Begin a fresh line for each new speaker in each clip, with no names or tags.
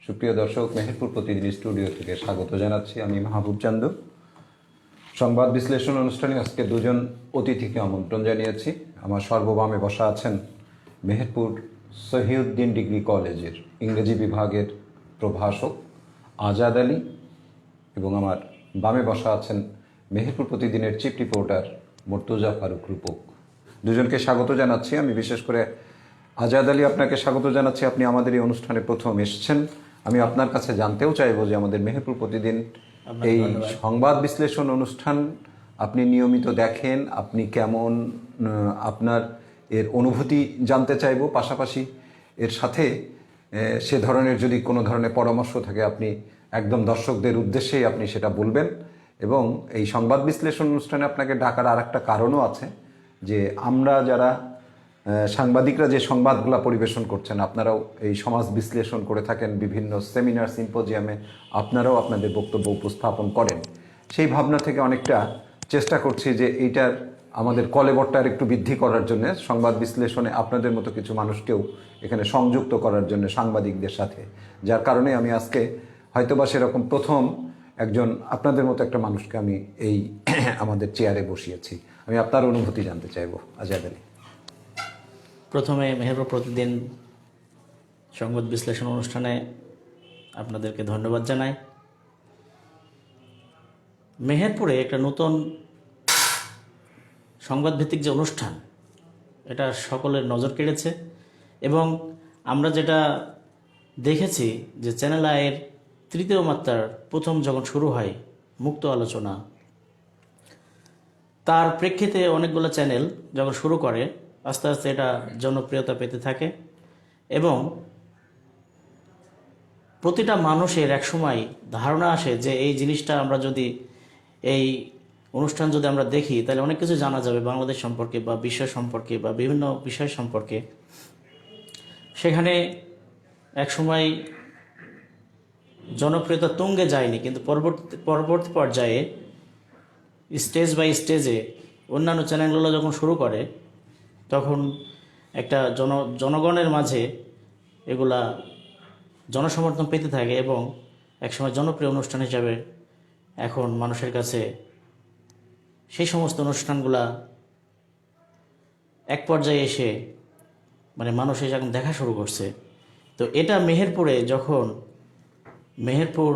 সুপ্রিয় দর্শক, মেহেরপুর প্রতিদিন স্টুডিও থেকে স্বাগত জানাচ্ছি। আমি মাহবুব চান্দু। সংবাদ বিশ্লেষণ অনুষ্ঠানে আজকে দুজন অতিথিকে আমন্ত্রণ জানিয়েছি। আমার সর্ববামে বসা আছেন মেহেরপুর সহিউদ্দিন ডিগ্রি কলেজের ইংরেজি বিভাগের প্রভাষক আজাদ আলী, এবং আমার বামে বসা আছেন মেহেরপুর প্রতিদিনের চিফ রিপোর্টার মুর্তজা ফারুক রূপক। দুজনকে স্বাগত জানাচ্ছি। আমি বিশেষ করে আজাদ আলী, আপনাকে স্বাগত জানাচ্ছি। আপনি আমাদের এই অনুষ্ঠানে প্রথম এসেছেন। আমি আপনার কাছে জানতেও চাইবো যে আমাদের মেহেরপুর প্রতিদিন এই সংবাদ বিশ্লেষণ অনুষ্ঠান আপনি নিয়মিত দেখেন, আপনি কেমন, আপনার এর অনুভূতি জানতে চাইবো। পাশাপাশি এর সাথে সে ধরনের যদি কোনো ধরনের পরামর্শ থাকে আপনি একদম দর্শকদের উদ্দেশ্যেই আপনি সেটা বলবেন। এবং এই সংবাদ বিশ্লেষণ অনুষ্ঠানে আপনাকে ডাকার আর একটা কারণও আছে, যে আমরা যারা সাংবাদিকরা যে সংবাদগুলো পরিবেশন করছেন, আপনারাও এই সমাজ বিশ্লেষণ করে থাকেন, বিভিন্ন সেমিনার সিম্পোজিয়ামে আপনারাও আপনাদের বক্তব্য উপস্থাপন করেন। সেই ভাবনা থেকে অনেকটা চেষ্টা করছি যে এইটার আমাদের কলেবরটার একটু বৃদ্ধি করার জন্য, সংবাদ বিশ্লেষণে আপনাদের মতো কিছু মানুষকেও এখানে সংযুক্ত করার জন্য সাংবাদিকদের সাথে। যার কারণে আমি আজকে হয়তোবা সেরকম প্রথম একজন আপনাদের মতো একটা মানুষকে আমি এই আমাদের চেয়ারে বসিয়েছি। আমি আপনার অনুভূতি জানতে চাইবো আজাদ আলী।
প্রথমে মেহেরপুর প্রতিদিন সংবাদ বিশ্লেষণ অনুষ্ঠানে আপনাদেরকে ধন্যবাদ জানাই। মেহেরপুরে একটা নতুন সংবাদভিত্তিক যে অনুষ্ঠান, এটা সকলের নজর কেড়েছে। এবং আমরা যেটা দেখেছি যে চ্যানেল আইয়ের তৃতীয় মাত্রার প্রথম যখন শুরু হয় মুক্ত আলোচনা, তার প্রেক্ষিতে অনেকগুলো চ্যানেল যখন শুরু করে আস্তে আস্তে এটা জনপ্রিয়তা পেতে থাকে। এবং প্রতিটা মানুষের একসময় ধারণা আসে যে এই জিনিসটা আমরা যদি, এই অনুষ্ঠান যদি আমরা দেখি তাহলে অনেক কিছু জানা যাবে বাংলাদেশ সম্পর্কে বা বিশ্ব সম্পর্কে বা বিভিন্ন বিষয় সম্পর্কে। সেখানে একসময় জনপ্রিয়তা তুঙ্গে যায়নি, কিন্তু পরবর্তী পর্যায়ে স্টেজ বাই স্টেজে অন্যান্য চ্যানেলগুলো যখন শুরু করে তখন একটা জনগণের মাঝে এগুলা জনসমর্থন পেতে থাকে এবং একসময় জনপ্রিয় অনুষ্ঠান হিসাবে এখন মানুষের কাছে সেই সমস্ত অনুষ্ঠানগুলা এক পর্যায়ে এসে মানুষ এখন দেখা শুরু করছে। তো এটা মেহেরপুরে যখন মেহেরপুর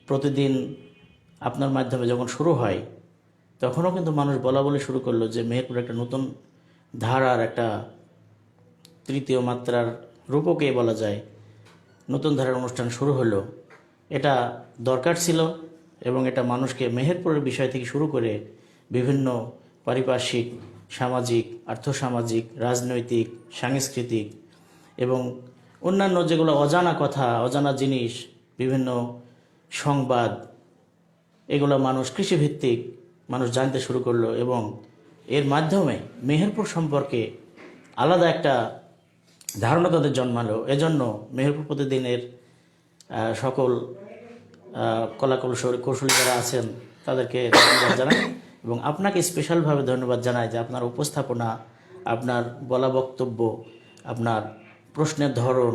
প্রতিদিন আপনার মাধ্যমে যখন শুরু হয় তখনও কিন্তু মানুষ বলা বলে শুরু করলো যে মেহেরপুর একটা নতুন ধারার, একটা তৃতীয় মাত্রার রূপকে বলা যায়, নতুন ধারার অনুষ্ঠান শুরু হলো। এটা দরকার ছিল এবং এটা মানুষকে মেহেরপুরের বিষয় থেকে শুরু করে বিভিন্ন পারিপার্শ্বিক, সামাজিক, আর্থসামাজিক, রাজনৈতিক, সাংস্কৃতিক এবং অন্যান্য যেগুলো অজানা কথা, অজানা জিনিস, বিভিন্ন সংবাদ, এগুলো মানুষ কৃষিভিত্তিক মানুষ জানতে শুরু করলো এবং এর মাধ্যমে মেহেরপুর সম্পর্কে আলাদা একটা ধারণা তাদের জন্মালো। এজন্য মেহেরপুর প্রতিদিনের সকল কৌশলী যারা আছেন তাদেরকে ধন্যবাদ জানাই এবং আপনাকে স্পেশালভাবে ধন্যবাদ জানাই যে আপনার উপস্থাপনা, আপনার বলা বক্তব্য, আপনার প্রশ্নের ধরন,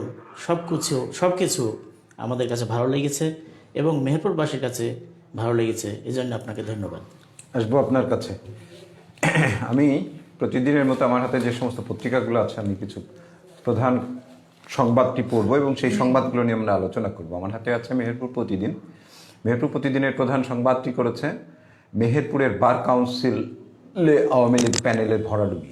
সব কিছু আমাদের কাছে ভালো লেগেছে এবং মেহেরপুরবাসীর কাছে ভালো লেগেছে। এজন্য আপনাকে ধন্যবাদ।
আসবো আপনার কাছে। আমি প্রতিদিনের মতো আমার হাতে যে সমস্ত পত্রিকাগুলো আছে, আমি কিছু প্রধান সংবাদটি পড়ব এবং সেই সংবাদগুলো নিয়ে আমরা আলোচনা করব। আমার হাতে আছে মেহেরপুর প্রতিদিন। মেহেরপুর প্রতিদিনের প্রধান সংবাদটি করেছে মেহেরপুরের বার কাউন্সিলে আওয়ামী লীগ প্যানেলের ভরাডুবি।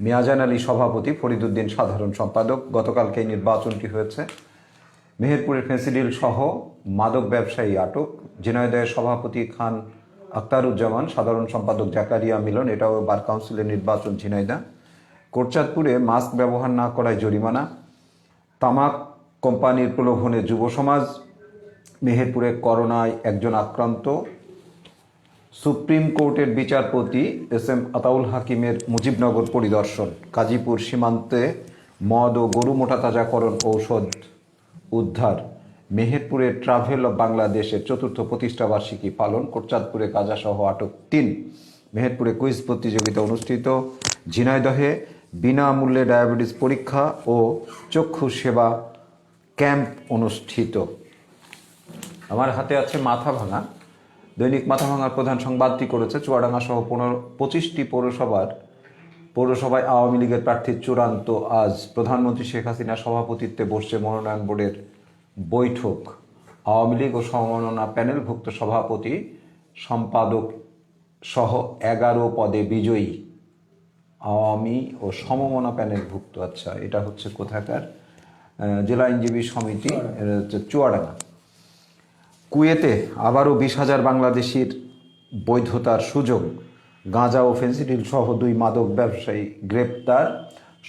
মিয়াজান আলী সভাপতি, ফরিদুদ্দিন সাধারণ সম্পাদক। গতকালকে এই নির্বাচনটি হয়েছে। মেহেরপুরের ফেন্সিডিল সহ মাদক ব্যবসায়ী আটক। ঝিনাইদহের সভাপতি খান আখতারুজ্জামান, সাধারণ সম্পাদক জাকারিয়া মিলন। এটাও বার কাউন্সিলের নির্বাচন ঝিনাইদহ। কোটচাঁদপুরে মাস্ক ব্যবহার না করায় জরিমানা। তামাক কোম্পানির প্রলোভনে যুব সমাজ। মেহেরপুরে করোনায় একজন আক্রান্ত। সুপ্রিম কোর্টের বিচারপতি এস.এম. আতাউল হাকিমের মুজিবনগর পরিদর্শন। গাজীপুর সীমান্তে মদ ও গরু মোটাতাজাকরণ ঔষধ উদ্ধার। মেহেরপুরের ট্রাভেল অব বাংলাদেশের ৪র্থ প্রতিষ্ঠাবার্ষিকী পালন। কোটচাঁদপুরে গাঁজাসহ আটক ৩। মেহেরপুরে কুইজ প্রতিযোগিতা অনুষ্ঠিত। ঝিনাইদহে বিনামূল্যে ডায়াবেটিস পরীক্ষা ও চক্ষু সেবা ক্যাম্প অনুষ্ঠিত। আমার হাতে আছে মাথাভাঙা। দৈনিক মাথাভাঙার প্রধান সংবাদটি করেছে চুয়াডাঙ্গা সহ 25টি পৌরসভায় আওয়ামী লীগের প্রার্থীর চূড়ান্ত আজ। প্রধানমন্ত্রী শেখ হাসিনার সভাপতিত্বে বসছে মনোনয়ন বোর্ডের বৈঠক। আওয়ামী লীগ ও সমমননা প্যানেলভুক্ত সভাপতি সম্পাদক সহ 11 পদে বিজয়ী আওয়ামী ও সমমনা প্যানেলভুক্ত। আচ্ছা, এটা হচ্ছে কোথাকার? জেলা আইনজীবী সমিতি, এটা হচ্ছে চুয়াডাঙ্গা। কুয়েতে আবারও 20,000 বাংলাদেশির বৈধতার সুযোগ। গাঁজা ও ফেন্সিডিল সহ 2 মাদক ব্যবসায়ী গ্রেপ্তার।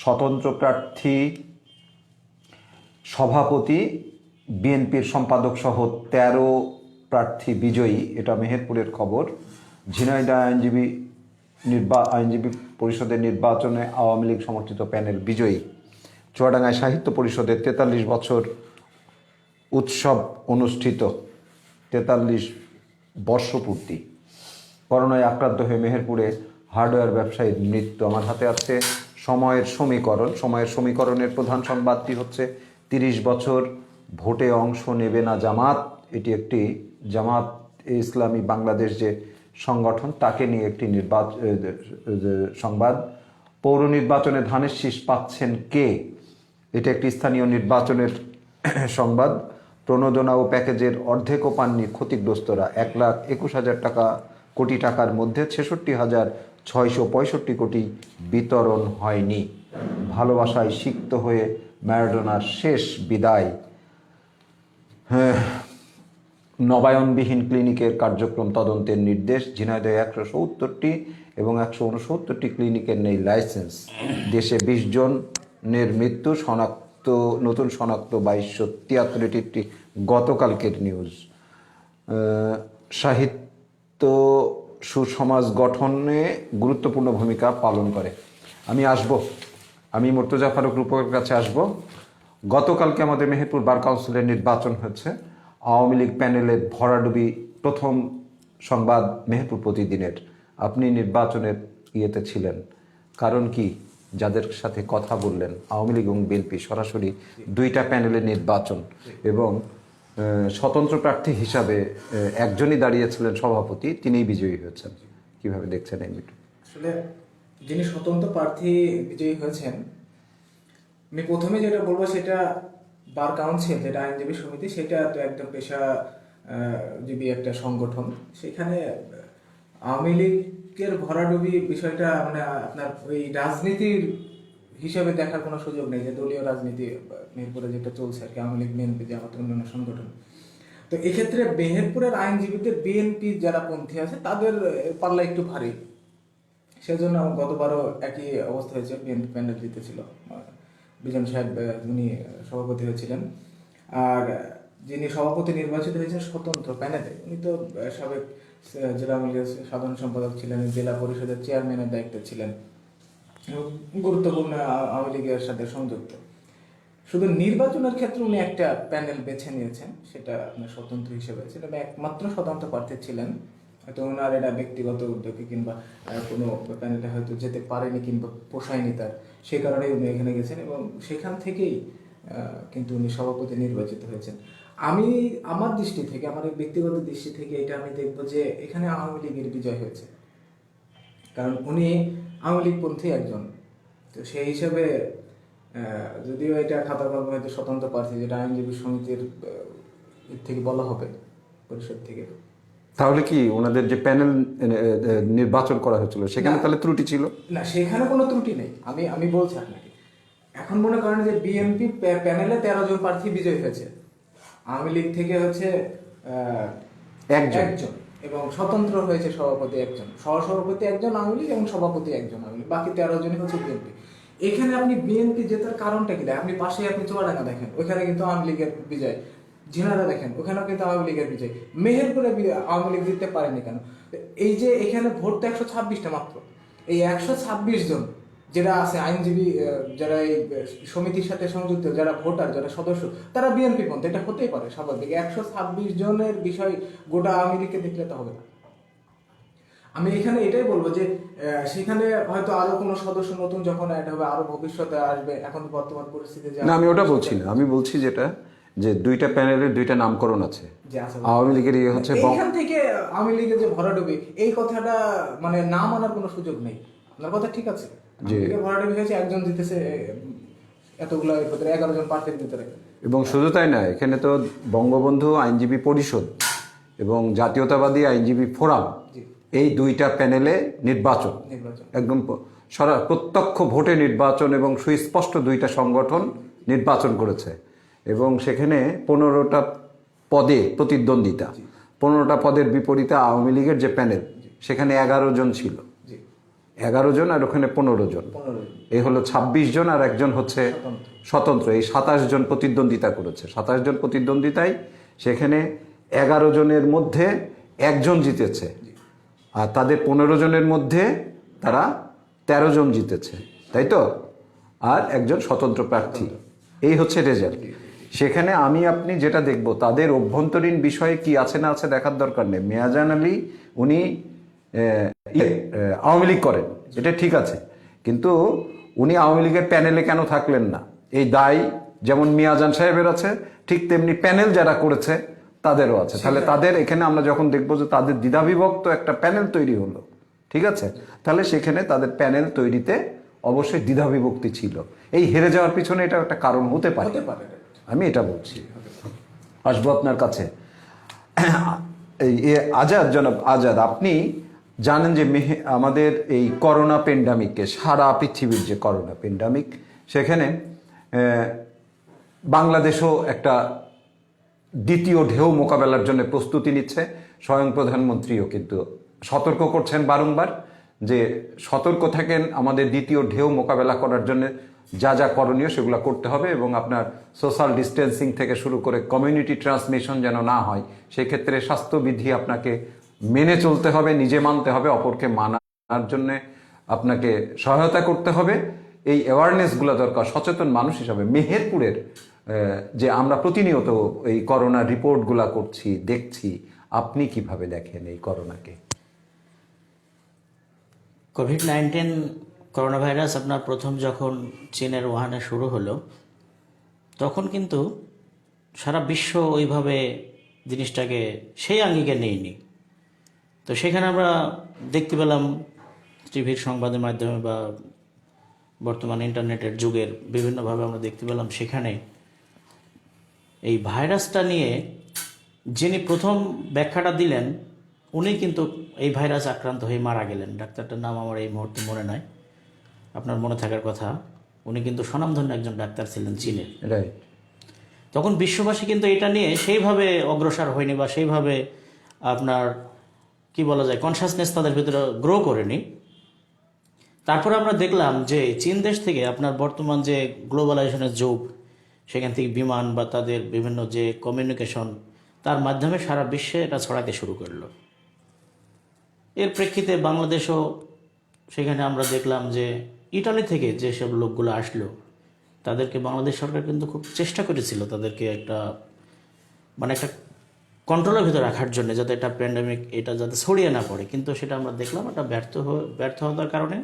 স্বতন্ত্র প্রার্থী সভাপতি, বিএনপির সম্পাদক সহ 13 প্রার্থী বিজয়ী। এটা মেহেরপুরের খবর। ঝিনাইদহ আইনজীবী পরিষদের নির্বাচনে আওয়ামী লীগ সমর্থিত প্যানেল বিজয়ী। চুয়াডাঙ্গায় সাহিত্য পরিষদের 43 বছর উৎসব অনুষ্ঠিত। 43 বর্ষপূর্তি। করোনায় আক্রান্ত হয়ে মেহেরপুরে হার্ডওয়্যার ব্যবসায়ীর মৃত্যু। আমার হাতে আছে সময়ের সমীকরণ। সময়ের সমীকরণের প্রধান সংবাদটি হচ্ছে 30 বছর ভোটে অংশ নেবে না জামাত। এটি একটি জামাত ইসলামী বাংলাদেশ যে সংগঠন, তাকে নিয়ে একটি সংবাদ। পৌর নির্বাচনে ধানের শীষ পাচ্ছেন কে? এটা একটি স্থানীয় নির্বাচনের সংবাদ। প্রণোদনা ও প্যাকেজের অর্ধেকও পাননি ক্ষতিগ্রস্তরা। 1,21,000 কোটি টাকার মধ্যে 66,665 কোটি বিতরণ হয়নি। ভালোবাসায় সিক্ত হয়ে ম্যারাডোনার শেষ বিদায়। নবায়নবিহীন ক্লিনিকের কার্যক্রম তদন্তের নির্দেশ। ঝিনাইদহে 170টি এবং 169টি ক্লিনিকের নেই লাইসেন্স। দেশে 20 জনের মৃত্যু, নতুন শনাক্ত 2273। এটি গতকালকের নিউজ। সাহিত্য সুসমাজ গঠনে গুরুত্বপূর্ণ ভূমিকা পালন করে। আমি মুর্তজা ফারুক রূপকের কাছে আসব। গতকালকে আমাদের মেহেরপুর বার কাউন্সিলের নির্বাচন হচ্ছে। আওয়ামী লীগ প্যানেলের ভরাডুবি প্রথম সংবাদ মেহেরপুর প্রতিদিনের। আপনি নির্বাচনের ইয়েতে ছিলেন, কারণ কি? যাদের সাথে কথা বললেন, আওয়ামী লীগ এবং বিএনপি সরাসরি 2টা প্যানেলের নির্বাচন, এবং স্বতন্ত্র প্রার্থী হিসাবে একজনই দাঁড়িয়েছিলেন সভাপতি, তিনিই বিজয়ী হয়েছেন। কিভাবে দেখছেন এই মিটিং?
আসলে যিনি স্বতন্ত্র প্রার্থী বিজয়ী হয়েছেন, আমি প্রথমে যেটা বলবো সেটা বার কাউন্সিল, যেটা আইনজীবী সমিতি, সেটা তো একদম পেশাজীবী একটা সংগঠন। সেখানে আওয়ামী লীগের ভরাডুবি বিষয়টা মানে আপনার ওই রাজনীতির হিসাবে দেখার কোনো সুযোগ নেই, যে দলীয় রাজনীতি মেহেরপুরে যেটা চলছে আর কি, আওয়ামী লীগ, বিএনপি, জামাত, অন্যান্য সংগঠন। তো এক্ষেত্রে মেহেরপুরের আইনজীবীদের বিএনপি যারা পন্থী আছে তাদের পাল্লা একটু ভারী। সেজন্য গতবারও একই অবস্থা হয়েছে, বিএনপি প্যানেল জিতেছিল, বিজন সাহেব উনি সভাপতি হয়েছিলেন। আর যিনি সভাপতি নির্বাচিত হয়েছেন স্বতন্ত্র প্যানেলে, উনি তো সাবেক জেলা আওয়ামী লীগের সাধারণ সম্পাদক ছিলেন, জেলা পরিষদের চেয়ারম্যানের দায়িত্বে ছিলেন, গুরুত্বপূর্ণ আওয়ামী লীগের সাথে সংযুক্ত। শুধু নির্বাচনের ক্ষেত্রে উনি একটা প্যানেল বেছে নিয়েছেন, সেটা আপনার স্বতন্ত্র হিসেবে, সেটা একমাত্র স্বতন্ত্র প্রার্থী ছিলেন। হয়তো ওনার এটা ব্যক্তিগত উদ্যোগে কিংবা কোনো প্যানেলে হয়তো যেতে পারেনি কিংবা পোষায়নি তার, সেই কারণেই উনি এখানে গেছেন এবং সেখান থেকেই কিন্তু উনি সভাপতি নির্বাচিত হয়েছেন। আমার দৃষ্টি থেকে, আমার ব্যক্তিগত দৃষ্টি থেকে এটা আমি দেখবো যে এখানে আওয়ামী লীগের বিজয় হয়েছে, কারণ উনি আওয়ামী লীগপন্থী একজন। তো সেই হিসেবে যদিও এটা খাতারভাবে হয়তো স্বতন্ত্র প্রার্থী, যেটা আইনজীবী সমিতির থেকে বলা হবে, পরিষদ থেকে,
তাহলে কি ওনাদের যে প্যানেল নির্বাচন করা হয়েছিল সেখানে তাহলে ত্রুটি ছিল?
না, সেখানে কোনো ত্রুটি নেই। আমি বলছি আপনাকে, এখন মনে করেন যে বিএনপি প্যানেলে 13 জন প্রার্থী বিজয়ী হয়েছে, আওয়ামী লীগ থেকে হচ্ছে একজন, এবং স্বতন্ত্র হয়েছে সভাপতি একজন, সহসভাপতি একজন আওয়ামী লীগ এবং সভাপতি একজন আওয়ামী লীগ, বাকি 13 জনই হচ্ছে বিএনপি। এখানে আপনি বিএনপি জেতার কারণটা কি? আপনি পাশে আপনি চুয়াডাঙ্গা দেখেন, ওইখানে কিন্তু আওয়ামী লীগের বিজয়। ঝিনাইদহ দেখেন, ওখানেও কিন্তু আওয়ামী লীগের বিজয়। মেহেরপুরে আওয়ামী লীগ জিততে পারেনি কেন? এই যে এখানে ভোট তো 126টা মাত্র, এই 126 জন যারা আছে আইনজীবী, যারা এই সমিতির সাথে সংযুক্ত, যারা ভোটার, যারা সদস্য, তারা বিএনপি পন্থী। এটা হতেই পারে স্বাভাবিক। 126 জনের বিষয় গোটা আওয়ামী লীগকে দেখলে তো হবে না। আমি এখানে এটাই বলবো যে সেখানে হয়তো আরো কোনো সদস্য নতুন যখন অ্যাড হবে, আরো ভবিষ্যতে আসবে, এখন বর্তমান পরিস্থিতি
না, আমি ওটা বলছি না। আমি বলছি যেটা যে দুইটা প্যানেলের দুইটা নামকরণ আছে।
যে আছে
আওয়ামী লীগের ইয়ে হচ্ছে
এইখান থেকে আওয়ামী লীগের যে ভরাডুবি, এই কথাটা মানে না মানার কোনো সুযোগ নেই। আপনার কথা ঠিক আছে, আওয়ামী লীগের ভরাডুবি হয়েছে, একজন জিতেছে এতগুলো এর ভিতরে 11 জন প্রার্থীর ভিতরে।
এবং শুধু তাই না, এখানে তো বঙ্গবন্ধু আইনজীবী পরিষদ এবং জাতীয়তাবাদী আইনজীবী ফোরাম, এই দুইটা প্যানেলে নির্বাচন একদম প্রত্যক্ষ ভোটে নির্বাচন এবং সুস্পষ্ট দুইটা সংগঠন নির্বাচন করেছে। এবং সেখানে 15টা পদে প্রতিদ্বন্দ্বিতা, 15টা পদের বিপরীতে আওয়ামী লীগের যে প্যানেল সেখানে 11 জন ছিল, 11 জন আর ওখানে 15 জন, এই হলো 26 জন, আর একজন হচ্ছে স্বতন্ত্র। এই 27 জন প্রতিদ্বন্দ্বিতা করেছে। 27 জন প্রতিদ্বন্দ্বিতায় সেখানে 11 জনের মধ্যে একজন জিতেছে, আর তাদের 15 জনের মধ্যে তারা 13 জন জিতেছে, তাই তো? আর একজন স্বতন্ত্র প্রার্থী। এই হচ্ছে রেজাল্ট। সেখানে আমি আপনি যেটা দেখব, তাদের অভ্যন্তরীণ বিষয়ে কি আছে না আছে দেখার দরকার নেই। মিয়াজান আলী উনি আওয়ামী লীগ করেন, এটা ঠিক আছে, কিন্তু উনি আওয়ামী লীগের প্যানেলে কেন থাকলেন না, এই দায় যেমন মিয়াজান সাহেবের আছে, ঠিক তেমনি প্যানেল যারা করেছে তাদেরও আছে। তাহলে তাদের এখানে আমরা যখন দেখবো যে তাদের দ্বিধাবিভক্ত একটা প্যানেল তৈরি হলো, ঠিক আছে, তাহলে সেখানে তাদের প্যানেল তৈরিতে অবশ্যই দ্বিধাবিভক্তি ছিল। এই হেরে যাওয়ার পিছনে এটা একটা কারণ হতে পারে, আমি এটা বলছি। আসবো আপনার কাছে। এই আজাদ, জনাব আজাদ, আপনি জানেন যে আমাদের এই করোনা পেন্ডামিককে, সারা পৃথিবীর যে করোনা পেন্ডামিক, সেখানে বাংলাদেশও একটা দ্বিতীয় ঢেউ মোকাবেলার জন্য প্রস্তুতি নিচ্ছে। স্বয়ং প্রধানমন্ত্রীও কিন্তু সতর্ক করছেন বারংবার যে সতর্ক থাকেন, আমাদের দ্বিতীয় ঢেউ মোকাবেলা করার জন্য যা যা করণীয় সেগুলো করতে হবে, এবং আপনার সোশ্যাল ডিস্টেন্সিং থেকে শুরু করে কমিউনিটি ট্রান্সমিশন যেন না হয়, সেক্ষেত্রে স্বাস্থ্যবিধি আপনাকে মেনে চলতে হবে, নিজে মানতে হবে, অপরকে মানার জন্য আপনাকে সহায়তা করতে হবে। এই অ্যাওয়ারনেসগুলো দরকার সচেতন মানুষ হিসাবে। মেহেরপুরের যে আমরা প্রতিনিয়ত এই করোনার রিপোর্টগুলো করছি, দেখছি, আপনি কিভাবে দেখেন এই করোনাকে?
কোভিড-19 করোনা ভাইরাস আপনার প্রথম যখন চীনের ওহানে শুরু হলো, তখন কিন্তু সারা বিশ্ব ওইভাবে জিনিসটাকে সেই আঙ্গিকে নেয়নি। তো সেখানে আমরা দেখতে পেলাম টিভির সংবাদের মাধ্যমে বা বর্তমান ইন্টারনেটের যুগের বিভিন্নভাবে আমরা দেখতে পেলাম, সেখানে এই ভাইরাসটা নিয়ে যিনি প্রথম ব্যাখ্যাটা দিলেন, উনি কিন্তু এই ভাইরাস আক্রান্ত হয়ে মারা গেলেন। ডাক্তারটার নাম আমার এই মুহূর্তে মনে নাই, আপনার মনে থাকার কথা। উনি কিন্তু স্বনামধন্য একজন ডাক্তার ছিলেন চীনের।
রাইট।
তখন বিশ্ববাসী কিন্তু এটা নিয়ে সেইভাবে অগ্রসর হয়নি, বা সেইভাবে আপনার কি বলা যায়, কনসাসনেস তাদের ভিতরে গ্রো করেনি। তারপরে আমরা দেখলাম যে চীন দেশ থেকে আপনার বর্তমান যে গ্লোবালাইজেশনের যুগ, সেখান থেকে বিমান বা তাদের বিভিন্ন যে কমিউনিকেশন, তার মাধ্যমে সারা বিশ্বে এটা ছড়াতে শুরু করলো। এর প্রেক্ষিতে বাংলাদেশও সেখানে আমরা দেখলাম যে ইটালি থেকে যেসব লোকগুলো আসলো, তাদেরকে বাংলাদেশ সরকার কিন্তু খুব চেষ্টা করেছিল তাদেরকে একটা কন্ট্রোলের ভিতরে রাখার জন্য, যাতে এটা প্যান্ডেমিক এটা যাতে ছড়িয়ে না পড়ে। কিন্তু সেটা আমরা দেখলাম এটা ব্যর্থ হওয়ার কারণে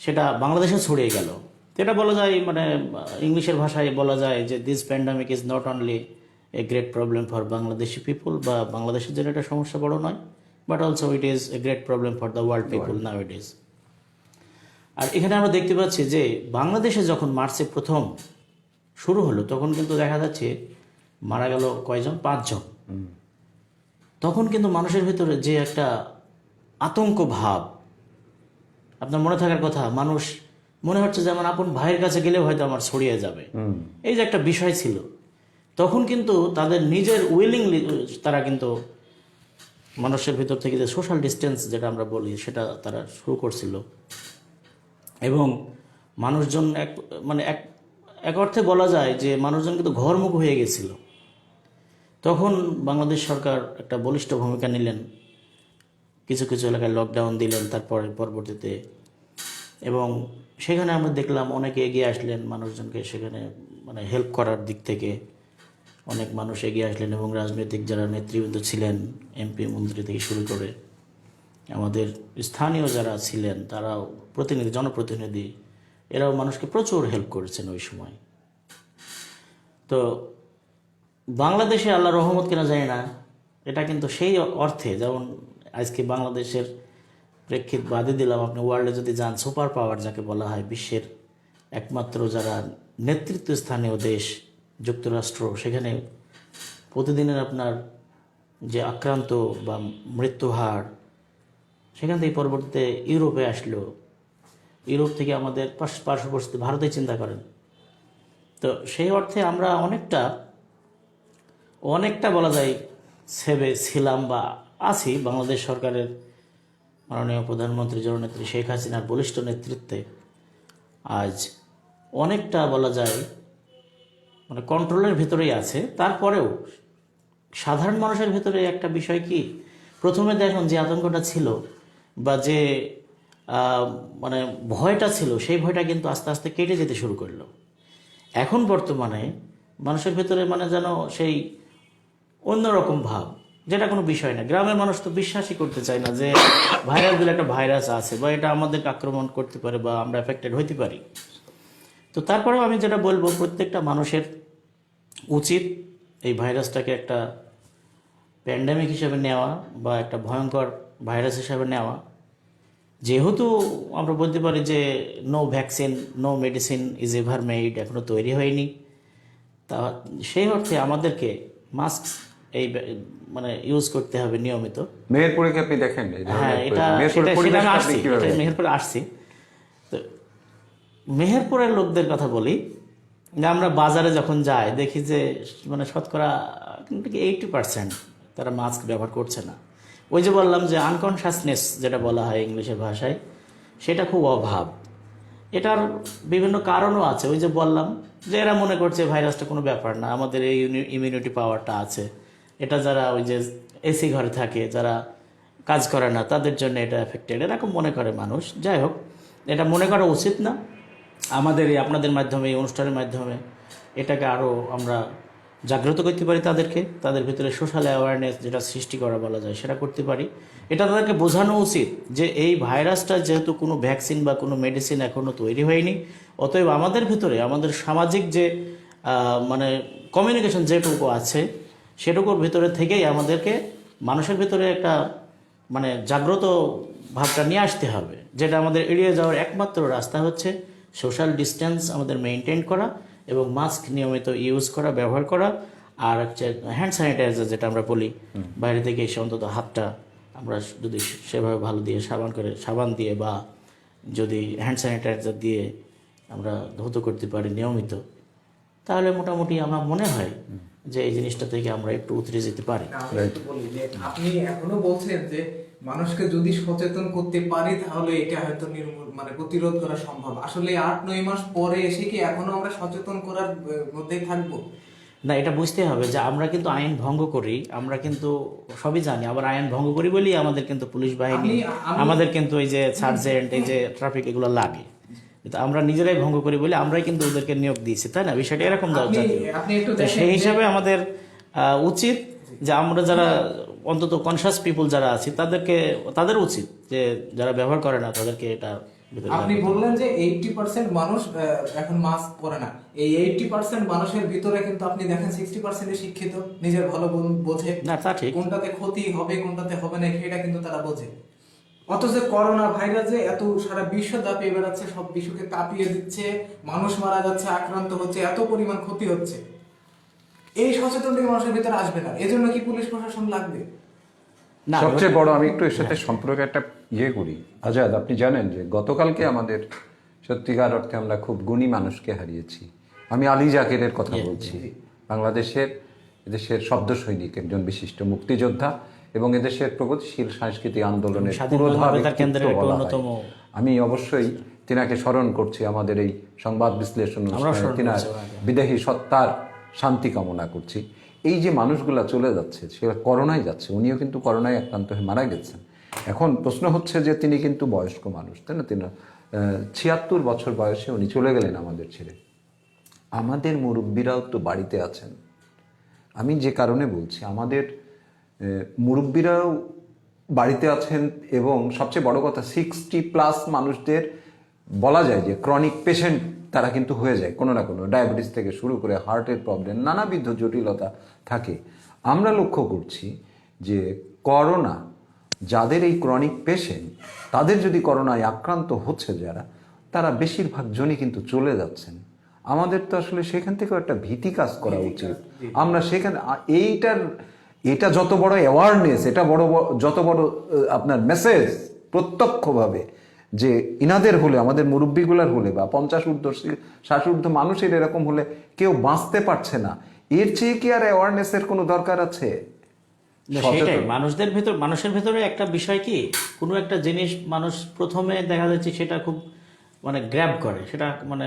সেটা বাংলাদেশে ছড়িয়ে গেল। এটা বলা যায়, ইংলিশের ভাষায় বলা যায় যে this pandemic is not only a great problem for Bangladeshi people, বা বাংলাদেশের জন্য এটা সমস্যা বড় নয়, but also it is a great problem for the world people now it is. আর এখানে আমরা দেখতে পাচ্ছি যে বাংলাদেশে যখন মার্চে প্রথম শুরু হলো, তখন কিন্তু দেখা যাচ্ছে মারা গেল কয়জন? 5 জন। তখন কিন্তু মানুষের ভিতরে যে একটা আতঙ্ক ভাব, আপনার মনে থাকার কথা, মানুষ মনে হচ্ছে যেমন আপন ভাইয়ের কাছে গেলে হয়তো আমার ছড়িয়ে যাবে, এই যে একটা বিষয় ছিল। তখন কিন্তু তাদের নিজের উইলিংলি তারা কিন্তু মানুষের ভিতর থেকে যে সোশ্যাল ডিস্টেন্স যেটা আমরা বলি, সেটা তারা শুরু করছিল। এবং মানুষজন এক অর্থে বলা যায় যে মানুষজন কিন্তু ঘরমুখ হয়ে গেছিল। তখন বাংলাদেশ সরকার একটা বলিষ্ঠ ভূমিকা নিলেন, কিছু কিছু এলাকায় লকডাউন দিলেন তারপরে পরবর্তীতে, এবং সেখানে আমরা দেখলাম অনেকে এগিয়ে আসলেন মানুষজনকে সেখানে হেল্প করার দিক থেকে। অনেক মানুষ এগিয়ে আসলেন, এবং রাজনৈতিক যারা নেতৃবৃন্দ ছিলেন, এমপি মন্ত্রী থেকে শুরু করে আমাদের স্থানীয় যারা ছিলেন, তারাও জনপ্রতিনিধি, এরাও মানুষকে প্রচুর হেল্প করেছেন ওই সময়। তো বাংলাদেশে আল্লাহ রহমত কিনা জানি না, এটা কিন্তু সেই অর্থে, যেমন আজকে বাংলাদেশের প্রেক্ষিত বাদে দিলাম, আপনি ওয়ার্ল্ডে যদি যান, সুপার পাওয়ার যাকে বলা হয়, বিশ্বের একমাত্র যারা নেতৃত্বস্থানীয় দেশ যুক্তরাষ্ট্র, সেখানে প্রতিদিনের আপনার যে আক্রান্ত বা মৃত্যু হার, সেখান থেকে পরবর্তীতে ইউরোপে আসলো, ইউরোপ থেকে আমাদের পার্শ্ববর্তী ভারতে চিন্তা করেন। তো সেই অর্থে আমরা অনেকটা বলা যায় সেবে ছিলাম বা আছি। বাংলাদেশ সরকারের মাননীয় প্রধানমন্ত্রী জননেত্রী শেখ হাসিনার বলিষ্ঠ নেতৃত্বে আজ অনেকটা বলা যায় মানে কন্ট্রোলের ভিতরেই আছে। তারপরেও সাধারণ মানুষের ভিতরে একটা বিষয় কি, প্রথমে দেখুন যে আতঙ্কটা ছিল বা যে মানে ভয়টা ছিল, সেই ভয়টা কিন্তু আস্তে আস্তে কেটে যেতে শুরু করলো। এখন বর্তমানে মানুষের ভিতরে মানে যেন সেই অন্যরকম ভাব, যেটা কোনো বিষয় না। গ্রামের মানুষ তো বিশ্বাসই করতে চায় না যে ভাইরাস বলে একটা ভাইরাস আছে বা এটা আমাদেরকে আক্রমণ করতে পারে বা আমরা এফেক্টেড হইতে পারি। তো তারপরেও আমি যেটা বলবো, প্রত্যেকটা মানুষের উচিত এই ভাইরাসটাকে একটা প্যান্ডেমিক হিসেবে নেওয়া বা একটা ভয়ঙ্কর ভাইরাস হিসেবে নেওয়া। যেহেতু আমরা বলতে পারি যে no vaccine, no medicine is ever made, এখনও তৈরি হয়নি। তা সেই অর্থে আমাদেরকে মাস্ক মানে ইউজ করতে হবে নিয়মিত।
মেহেরপুরে কি আপনি দেখেন?
হ্যাঁ, এটা মেহেরপুরে আসছি। তো মেহেরপুরের লোকদের কথা বলি, যে আমরা বাজারে যখন যাই দেখি যে মানে শতকরা 80% তারা মাস্ক ব্যবহার করছে না। ওই যে বললাম যে আনকনশাসনেস যেটা বলা হয় ইংলিশের ভাষায়, সেটা খুব অভাব। এটার বিভিন্ন কারণও আছে। ওই যে বললাম যে এরা মনে করছে ভাইরাসটা কোনো ব্যাপার না, আমাদের এই ইমিউনিটি পাওয়ারটা আছে। এটা যারা ওই যে এসি ঘরে থাকে, যারা কাজ করে না, তাদের জন্য এটা এফেক্টেড, এরকম মনে করে মানুষ। যাই হোক, এটা মনে করা উচিত না। আমাদের এই আপনাদের মাধ্যমে, এই অনুষ্ঠানের মাধ্যমে এটাকে আরও আমরা জাগ্রত করতে পারি তাদের ভিতরে সোশ্যাল অ্যাওয়ারনেস যেটা সৃষ্টি করা বলা যায়, সেটা করতে পারি। এটা তাদেরকে বোঝানো উচিত যে এই ভাইরাসটা যেহেতু কোনো ভ্যাকসিন বা কোনো মেডিসিন এখনও তৈরি হয়নি, অতএব আমাদের ভিতরে আমাদের সামাজিক যে মানে কমিউনিকেশন যেটুকু আছে, সেটুকুর ভিতরে থেকেই আমাদেরকে মানুষের ভিতরে একটা মানে জাগ্রত ভাবটা নিয়ে আসতে হবে। যেটা আমাদের এড়িয়ে যাওয়ার একমাত্র রাস্তা হচ্ছে সোশ্যাল ডিস্টেন্স আমাদের মেনটেন করা এবং মাস্ক নিয়মিত ইউজ করা, ব্যবহার করা। আর হচ্ছে হ্যান্ড স্যানিটাইজার যেটা আমরা বলি, বাইরে থেকে এসে অন্তত হাতটা আমরা যদি সেভাবে ভালো দিয়ে সাবান দিয়ে বা যদি হ্যান্ড স্যানিটাইজার দিয়ে আমরা ধৌত করতে পারি নিয়মিত, তাহলে মোটামুটি আমার মনে হয় যে এই জিনিসটা থেকে আমরা একটু উতরে যেতে পারি।
আমি একটু বলি যে আপনি এখনো বলছেন যে মানুষকে যদি সচেতন করতে পারি তাহলে এটা হয়তো মানে প্রতিরোধ করা সম্ভব। আসলে 8-9 মাস পরে এসে কি এখনো আমরা সচেতন করার মধ্যেই থাকবো?
না, এটা বুঝতে হবে যে আমরা কিন্তু আইন ভঙ্গ করি, আমরা কিন্তু সবই জানি। আবার আইন ভঙ্গ করি বলেই আমাদের কিন্তু পুলিশ বাহিনী, আমাদের কিন্তু এই যে সার্জেন্ট, এই যে ট্রাফিক, এগুলো লাগে। কিন্তু আমরা নিজেরাই ভঙ্গ করি বলে আমরাই কিন্তু ওদেরকে নিয়োগ দিয়েছি, তাই না? বিষয়টা এরকম দেওয়া যায়। তো সেই হিসাবে আমাদের উচিত যে আমরা যারা অন্তত কনসাস পিপল যারা আছি, তাদের উচিত যে যারা ব্যবহার করে না তাদেরকে এটা।
আপনি বললেন যে 80% মানুষ এখন মাস্ক পরে না। এই 80% মানুষের ভিতরে কিন্তু আপনি দেখেন 60% শিক্ষিত, নিজের ভালো বোঝে
না, তা ঠিক।
কোনটাতে ক্ষতি হবে কোনটাতে হবে না সেটা কিন্তু তারা বোঝে। অথচ করোনা ভাইরাসে এত সারা বিশ্ব দাপিয়ে বেড়াচ্ছে, সব বিশ্বকে কাঁপিয়ে দিচ্ছে, মানুষ মারা যাচ্ছে, আক্রান্ত হচ্ছে, এত পরিমাণ ক্ষতি হচ্ছে। এই সচেতনতা মানুষের ভিতরে আসবে না। এজন্য কি পুলিশ প্রশাসন লাগবে?
সবচেয়ে বড়, আমি একটু এর সাথে সম্পর্কে একটা করি। আজাদ, আপনি জানেন যে গতকালকে আমাদের সত্যিকার অর্থে আমরা খুব গুণী মানুষকে হারিয়েছি। আমি আলী জাকেরের কথা বলছি। এদেশের শব্দ সৈনিক, একজন বিশিষ্ট মুক্তিযোদ্ধা এবং এদেশের প্রগতিশীল সাংস্কৃতিক আন্দোলনের আমি অবশ্যই তিনাকে স্মরণ করছি আমাদের এই সংবাদ বিশ্লেষণ অনুষ্ঠানে। তিনার বিদেহী সত্তার শান্তি কামনা করছি। এই যে মানুষগুলা চলে যাচ্ছে, সেটা করোনায় যাচ্ছে, উনিও কিন্তু করোনায় আক্রান্ত হয়ে মারা গেছেন। এখন প্রশ্ন হচ্ছে যে তিনি কিন্তু বয়স্ক মানুষ, তাই না? তিনি 76 বছর বয়সে উনি চলে গেলেন আমাদের ছেড়ে। আমাদের মুরব্বীরাও তো বাড়িতে আছেন। আমি যে কারণে বলছি, আমাদের মুরব্বীরাও বাড়িতে আছেন এবং সবচেয়ে বড় কথা 60+ মানুষদের বলা যায় যে ক্রনিক পেশেন্ট তারা কিন্তু হয়ে যায় কোনো না কোনো, ডায়াবেটিস থেকে শুরু করে হার্টের প্রবলেম, নানাবিধ জটিলতা থাকে। আমরা লক্ষ্য করছি যে করোনা, যাদের এই ক্রনিক পেশেন্ট, তাদের যদি করোনায় আক্রান্ত হচ্ছে যারা, তারা বেশিরভাগ জনই কিন্তু চলে যাচ্ছেন। আমাদের তো আসলে সেখান থেকেও একটা ভীতি কাজ করা উচিত। আমরা সেখানে এটা যত বড় অ্যাওয়ারনেস, এটা যত বড় আপনার মেসেজ প্রত্যক্ষভাবে, যে ইনাদের হলে, আমাদের মুরব্বীগুলার হলে, বা 50 ঊর্ধ্ব 60 ঊর্ধ্ব মানুষের এরকম হলে কেউ বাঁচতে পারছে না, এর চেয়ে কি আর অ্যাওয়ারনেসের কোনো দরকার আছে?
সেটাই মানুষের ভেতরে একটা বিষয় কি, কোনো একটা জিনিস মানুষ প্রথমে দেখা যাচ্ছে সেটা খুব মানে গ্র্যাব করে, সেটা মানে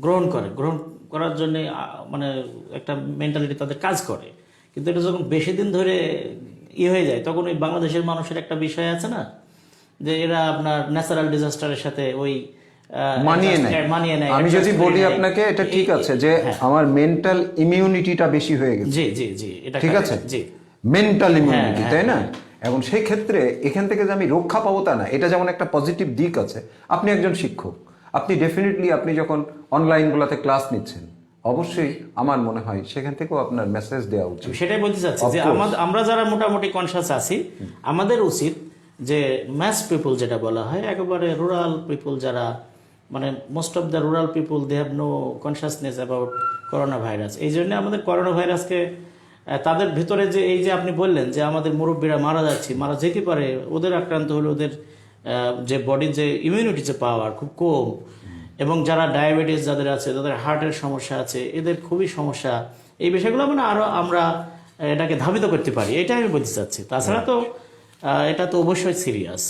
গ্রহণ করার জন্য মানে একটা মেন্টালিটি তাদের কাজ করে। কিন্তু এটা যখন বেশি দিন ধরে হয়ে যায়, তখন ওই বাংলাদেশের মানুষের একটা বিষয় আছে না, যে এরা আপনার ন্যাচারাল ডিজাস্টারের সাথে ওই
মানিয়ে নেয়। আমি যদি বলি আপনাকে, এটা ঠিক আছে যে আমার মেন্টাল ইমিউনিটিটা বেশি হয়ে গেছে,
জি এটা
ঠিক আছে,
জি
মেন্টাল ইমিউনিটি, তাই না? এখন সেই ক্ষেত্রে এখান থেকে যে আমি রক্ষা পাবো তা না, এটা যেমন একটা পজিটিভ দিক আছে। আপনি একজন শিক্ষক, আপনি ডেফিনেটলি আপনি যখন অনলাইনগুলোতে ক্লাস নিচ্ছেন, অবশ্যই আমার মনে হয় সেখান থেকেও আপনার মেসেজ দেওয়া উচিত।
সেটাই বলতে চাচ্ছি যে আমরা যারা মোটামুটি কনসাস আছি, আমাদের উচিত যে ম্যাস পিপল যেটা বলা হয়, একেবারে রুরাল পিপল যারা, মানে most of the rural people they have no consciousness about corona virus. এই জন্য আমাদের করোনা ভাইরাসকে তাদের ভিতরে যে এই যে আপনি বললেন যে আমাদের মুরব্বীরা মারা যেতে পারে, ওদের আক্রান্ত হলে ওদের যে বডির যে ইমিউনিটি যে পাওয়ার খুব কম, এবং যারা ডায়াবেটিস যাদের আছে, যাদের হার্টের সমস্যা আছে, এদের খুবই সমস্যা। এই বিষয়গুলো মানে আরো আমরা এটাকে ধাবিত করতে পারি, এটা আমি বলতে চাচ্ছি। তাছাড়া তো এটা তো অবশ্যই সিরিয়াস।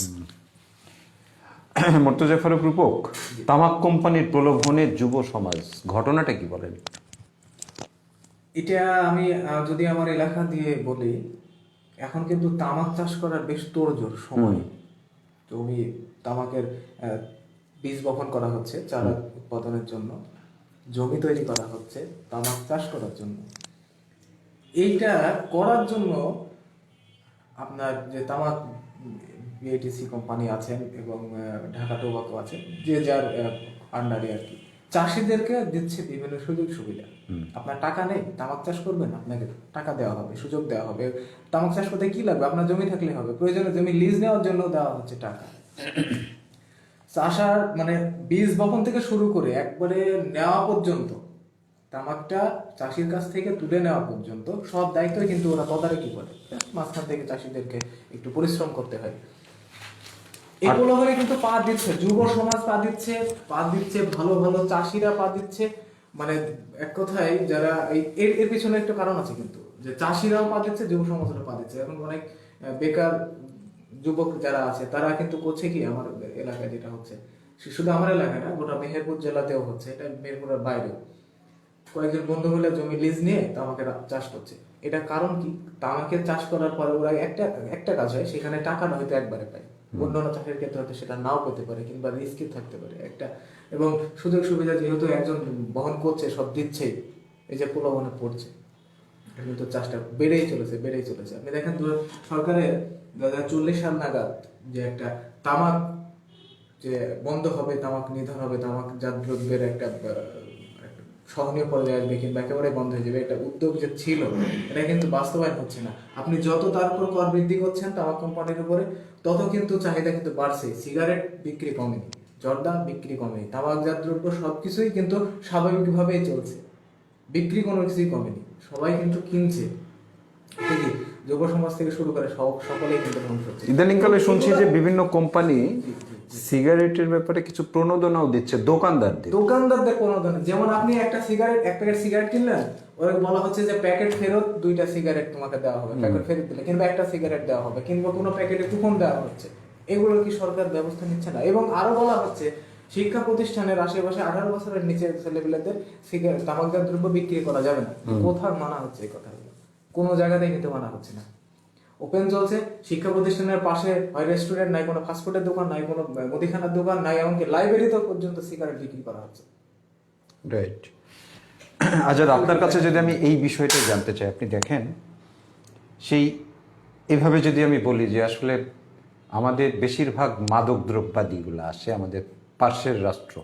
মর্তুজা ফারুক রূপক, তামাক কোম্পানির প্রলোভনে যুব সমাজ, ঘটনাটা কি বলেন?
এটা আমি যদি আমার এলাকা দিয়ে বলি, এখন কিন্তু তামাক চাষ করার বেশ তোড়জোড় সময়। জমি তামাকের বীজ বপন করা হচ্ছে চারা উৎপাদনের জন্য, জমি তৈরি করা হচ্ছে তামাক চাষ করার জন্য। এইটা করার জন্য আপনার যে তামাক বিআইটিসি কোম্পানি আছেন এবং ঢাকা টোবাকো আছে, যে যার আন্ডারে আর কি, চাষিদেরকে দিচ্ছে বিভিন্ন সুযোগ সুবিধা। আপনার টাকা নেই, তামাক চাষ করবেন, আপনাকে টাকা দেওয়া হবে, সুযোগ দেওয়া হবে। তামাক চাষ করতে কি লাগবে? আপনার জমি থাকলে হবে। প্রয়োজনে জমি লিজ নেওয়ার জন্য দেওয়া হচ্ছে টাকা। চাষার মানে বীজ বপন থেকে শুরু করে একবারে নেওয়া পর্যন্ত, তামাকটা চাষির কাছ থেকে তুলে নেওয়া পর্যন্ত সব দায়িত্ব কিন্তু ওরা তদারকি করে। মাঝখান থেকে চাষিদেরকে একটু পরিশ্রম করতে হয়। এগুলো হলে কিন্তু পা দিচ্ছে যুব সমাজ, পা দিচ্ছে ভালো ভালো চাষিরা পা দিচ্ছে। মানে এক কথায় যারা এর পিছনে একটা কারণ আছে কিন্তু, যে চাষিরাও পা দিচ্ছে, যুব সমাজরা পা দিচ্ছে। এখন অনেক বেকার যুবক যারা আছে তারা কিন্তু করছে কি, আমার এলাকায় যেটা হচ্ছে, শুধু আমার এলাকায় না, গোটা মেহেরপুর জেলাতেও হচ্ছে, এটা মেহেরপুরের বাইরেও, কয়েকজন বন্ধু মিলে জমি লিজ নিয়ে তামাকের চাষ করছে। এটা কারণ কি, তামাকের চাষ করার পরে ওরা একটা কাজ হয়, সেখানে টাকাটা হয়তো একবারে পায়। অন্যান্য চাষের ক্ষেত্রে হয়তো সেটা নাও পেতে পারে, কিংবা রিস্কি থাকতে পারে একটা। এবং সুযোগ সুবিধা যেহেতু একজন বহন করছে, সব দিচ্ছেই, এই যে প্রলোভনে পড়ছে, কিন্তু চাষটা বেড়েই চলেছে। আপনি দেখেন সরকারের 2040 সাল নাগাদ যে একটা তামাক যে বন্ধ হবে, তামাক নিধন হবে, তামাক জাত দ্রব্যের একটা সহনীয় পর্যায়ে আসবে, কিংবা একেবারে বন্ধ হয়ে যাবে, একটা উদ্যোগ যে ছিল, এটা কিন্তু বাস্তবায়ন হচ্ছে না। আপনি যত তার উপর কর বৃদ্ধি করছেন তামাক কোম্পানির উপরে, তত কিন্তু চাহিদা কিন্তু বাড়ছে। সিগারেট বিক্রি কমেনি, জর্দা বিক্রি কমেনি, তামাকজাত দ্রব্য সবকিছুই কিন্তু স্বাভাবিকভাবেই চলছে, বিক্রি কোনো কিছুই কমেনি, সবাই কিন্তু কিনছে। ঠিকই, যুব সমাজ থেকে শুরু করে সকলেই কিন্তু ধ্বংস হচ্ছে।
ইদানিংকালে শুনছি যে বিভিন্ন কোম্পানি সিগারেটের ব্যাপারে কিছু প্রণোদনাও দিচ্ছে
দোকানদারদের প্রণোদনা। যেমন আপনি এক প্যাকেট সিগারেট কিনলেন, ওরা বলা হচ্ছে যে প্যাকেট ফেরত, 2টা সিগারেট তোমাকে দেওয়া হবে, প্যাকেট ফেরত দিলে, কিংবা একটা সিগারেট দেওয়া হবে, কিংবা কোনো প্যাকেটে কুপন দেওয়া হচ্ছে। এগুলো কি সরকার ব্যবস্থা নিচ্ছে না? এবং আরো বলা হচ্ছে শিক্ষা প্রতিষ্ঠানের আশেপাশে 18 বছরের নিচে ছেলেপেলেদের তামাকজাত দ্রব্য বিক্রি করা যাবে না। কোথাও মানা হচ্ছে এই কথাগুলো? কোনো জায়গাতেই কিন্তু মানা হচ্ছে না। ওপেন চলছে, শিক্ষা প্রতিষ্ঠানের পাশে হয় রেস্টুরেন্ট, নাই কোনো ফাস্টফুডের দোকান, নাই কোনো মুদিখানার দোকান, নাই এমনকি লাইব্রেরিতেও পর্যন্ত সিগারেট বিক্রি করা হচ্ছে।
রাইট। আজাদ, আপনার কাছে যদি আমি এই বিষয়টা জানতে চাই, আপনি দেখেন এভাবে যদি আমি বলি যে আসলে আমাদের বেশিরভাগ মাদক দ্রব্যাদিগুলো আসে আমাদের পার্শ্বের রাষ্ট্র,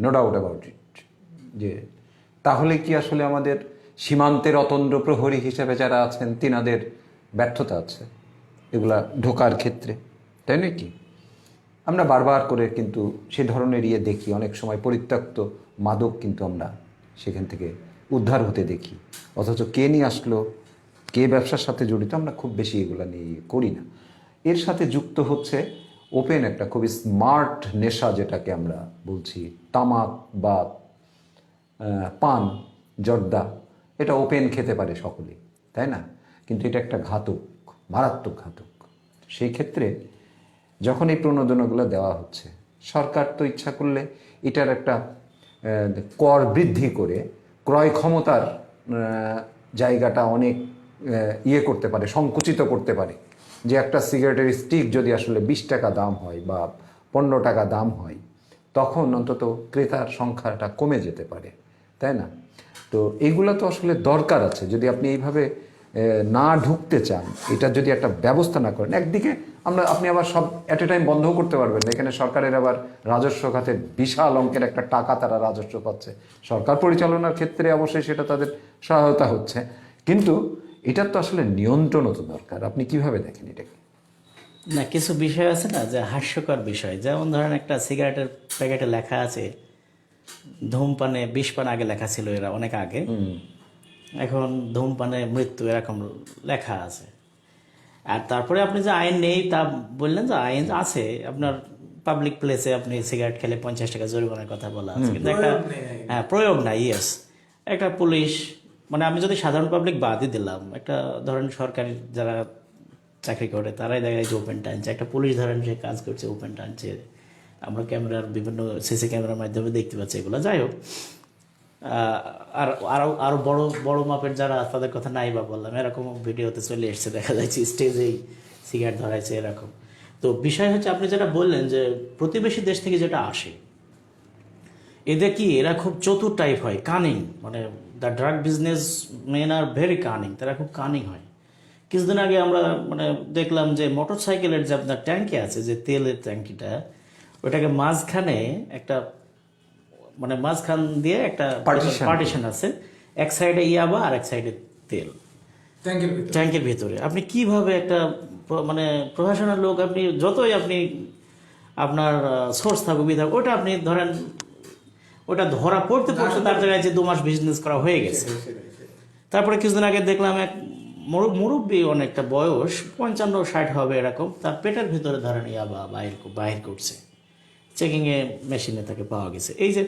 নো ডাউট অ্যাবাউট ইট। যে তাহলে কি আসলে আমাদের সীমান্তের অতন্দ্র প্রহরী হিসেবে যারা আছেন তিনাদের ব্যর্থতা আছে এগুলা ঢোকার ক্ষেত্রে, তাই নয় কি? আমরা বারবার করে কিন্তু সে ধরনের দেখি, অনেক সময় পরিত্যক্ত মাদক কিন্তু আমরা সেখান থেকে উদ্ধার হতে দেখি, অথচ কে নিয়ে আসলো, কে ব্যবসার সাথে জড়িত, আমরা খুব বেশি এগুলা নিয়ে করি না। এর সাথে যুক্ত হচ্ছে ওপেন একটা খুবই স্মার্ট নেশা, যেটাকে আমরা বলছি তামাক বা পান, জর্দা। এটা ওপেন খেতে পারে সকলে, তাই না? কিন্তু এটা একটা ঘাতক, মারাত্মক ঘাতক। সেই ক্ষেত্রে যখন এই প্রণোদনাগুলো দেওয়া হচ্ছে, সরকার তো ইচ্ছা করলে এটার একটা কর বৃদ্ধি করে ক্রয় ক্ষমতার জায়গাটা অনেক করতে পারে, সংকুচিত করতে পারে। যে একটা সিগারেটের স্টিক যদি আসলে 20 টাকা দাম হয় বা 15 টাকা দাম হয়, তখন অন্তত ক্রেতার সংখ্যাটা কমে যেতে পারে, তাই না? তো এইগুলো তো আসলে দরকার আছে। যদি আপনি এইভাবে না ঢুকতে চান, এটা যদি একটা ব্যবস্থা না করেন, একদিকে আপনি আবার সব অ্যাট এ টাইম বন্ধও করতে পারবেন না। এখানে সরকারের আবার রাজস্ব খাতে বিশাল অঙ্কের একটা টাকা তারা রাজস্ব পাচ্ছে, সরকার পরিচালনার ক্ষেত্রে অবশ্যই সেটা তাদের সহায়তা হচ্ছে, কিন্তু এটার তো আসলে নিয়ন্ত্রণও তো দরকার। আপনি কিভাবে দেখেন এটাকে?
না, কিছু বিষয় আছে না যে হাস্যকর বিষয়, যেমন ধরেন একটা সিগারেটের প্যাকেটে লেখা আছে ধূমপানে 20 পান, আগে লেখা ছিল এরা অনেক আগে, এখন ধূমপানে মৃত্যু, এরকম লেখা আছে। আর তারপরে আপনি যে আইন নেই তা বললেন, যে আইন আছে, আপনার পাবলিক প্লেসে আপনি সিগারেট খেলে 50 টাকা জরিমানার কথা বলা আছে, কিন্তু একটা প্রয়োগ নাই। ইয়েস, একটা পুলিশ, মানে আমি যদি সাধারণ পাবলিক বাদই দিলাম, একটা ধরেন সরকারি যারা চাকরি করে তারাই দেখা যায় যে ওপেন টানছে, একটা পুলিশ ধরেন যে কাজ করছে ওপেন টানছে, আমরা ক্যামেরার বিভিন্ন সিসি ক্যামেরার মাধ্যমে দেখতে পাচ্ছি এগুলো। যাই হোক, আর আরো বড় বড় মাপের যারা তাদের কথা নাই বা বললাম, এরকম ভিডিওতে চলে এসছে, দেখা যাচ্ছে স্টেজেই সিগারেট ধরাইছে এরকম। তো বিষয় হচ্ছে আপনি যেটা বললেন যে প্রতিবেশী দেশ থেকে যেটা আসে, এদের কি এরা খুব চতুর টাইপ হয়, কানিং, মানে the drug business men are very cunning, তারা খুব কানিং হয়। কিছুদিন আগে আমরা মানে দেখলাম যে মোটর সাইকেলের যে আপনার ট্যাঙ্কি আছে, যে তেলের ট্যাঙ্কিটা, ওইটাকে মাঝখানে একটা, মানে মাঝখান দিয়ে একটা পার্টিশন আছে, এক সাইডে ইয়াবা আর এক সাইডে তেল, ট্যাঙ্কের ভিতরে। আপনি কিভাবে একটা মানে প্রফেশনাল লোক, আপনি যতই আপনি আপনার সোর্স থাকুক থাকুক, ওটা আপনি ধরেন ওটা ধরা পড়তে পড়তে তার জায়গায় যে 2 মাস বিজনেস করা হয়ে গেছে। তারপরে কিছুদিন আগে দেখলাম এক মুরব্বী, অনেকটা বয়স 55-60 হবে এরকম, তার পেটের ভিতরে ধরেন ইয়াবা বাহির করছে, চেকিংয়ে মেশিনে তাকে পাওয়া গেছে। এই যে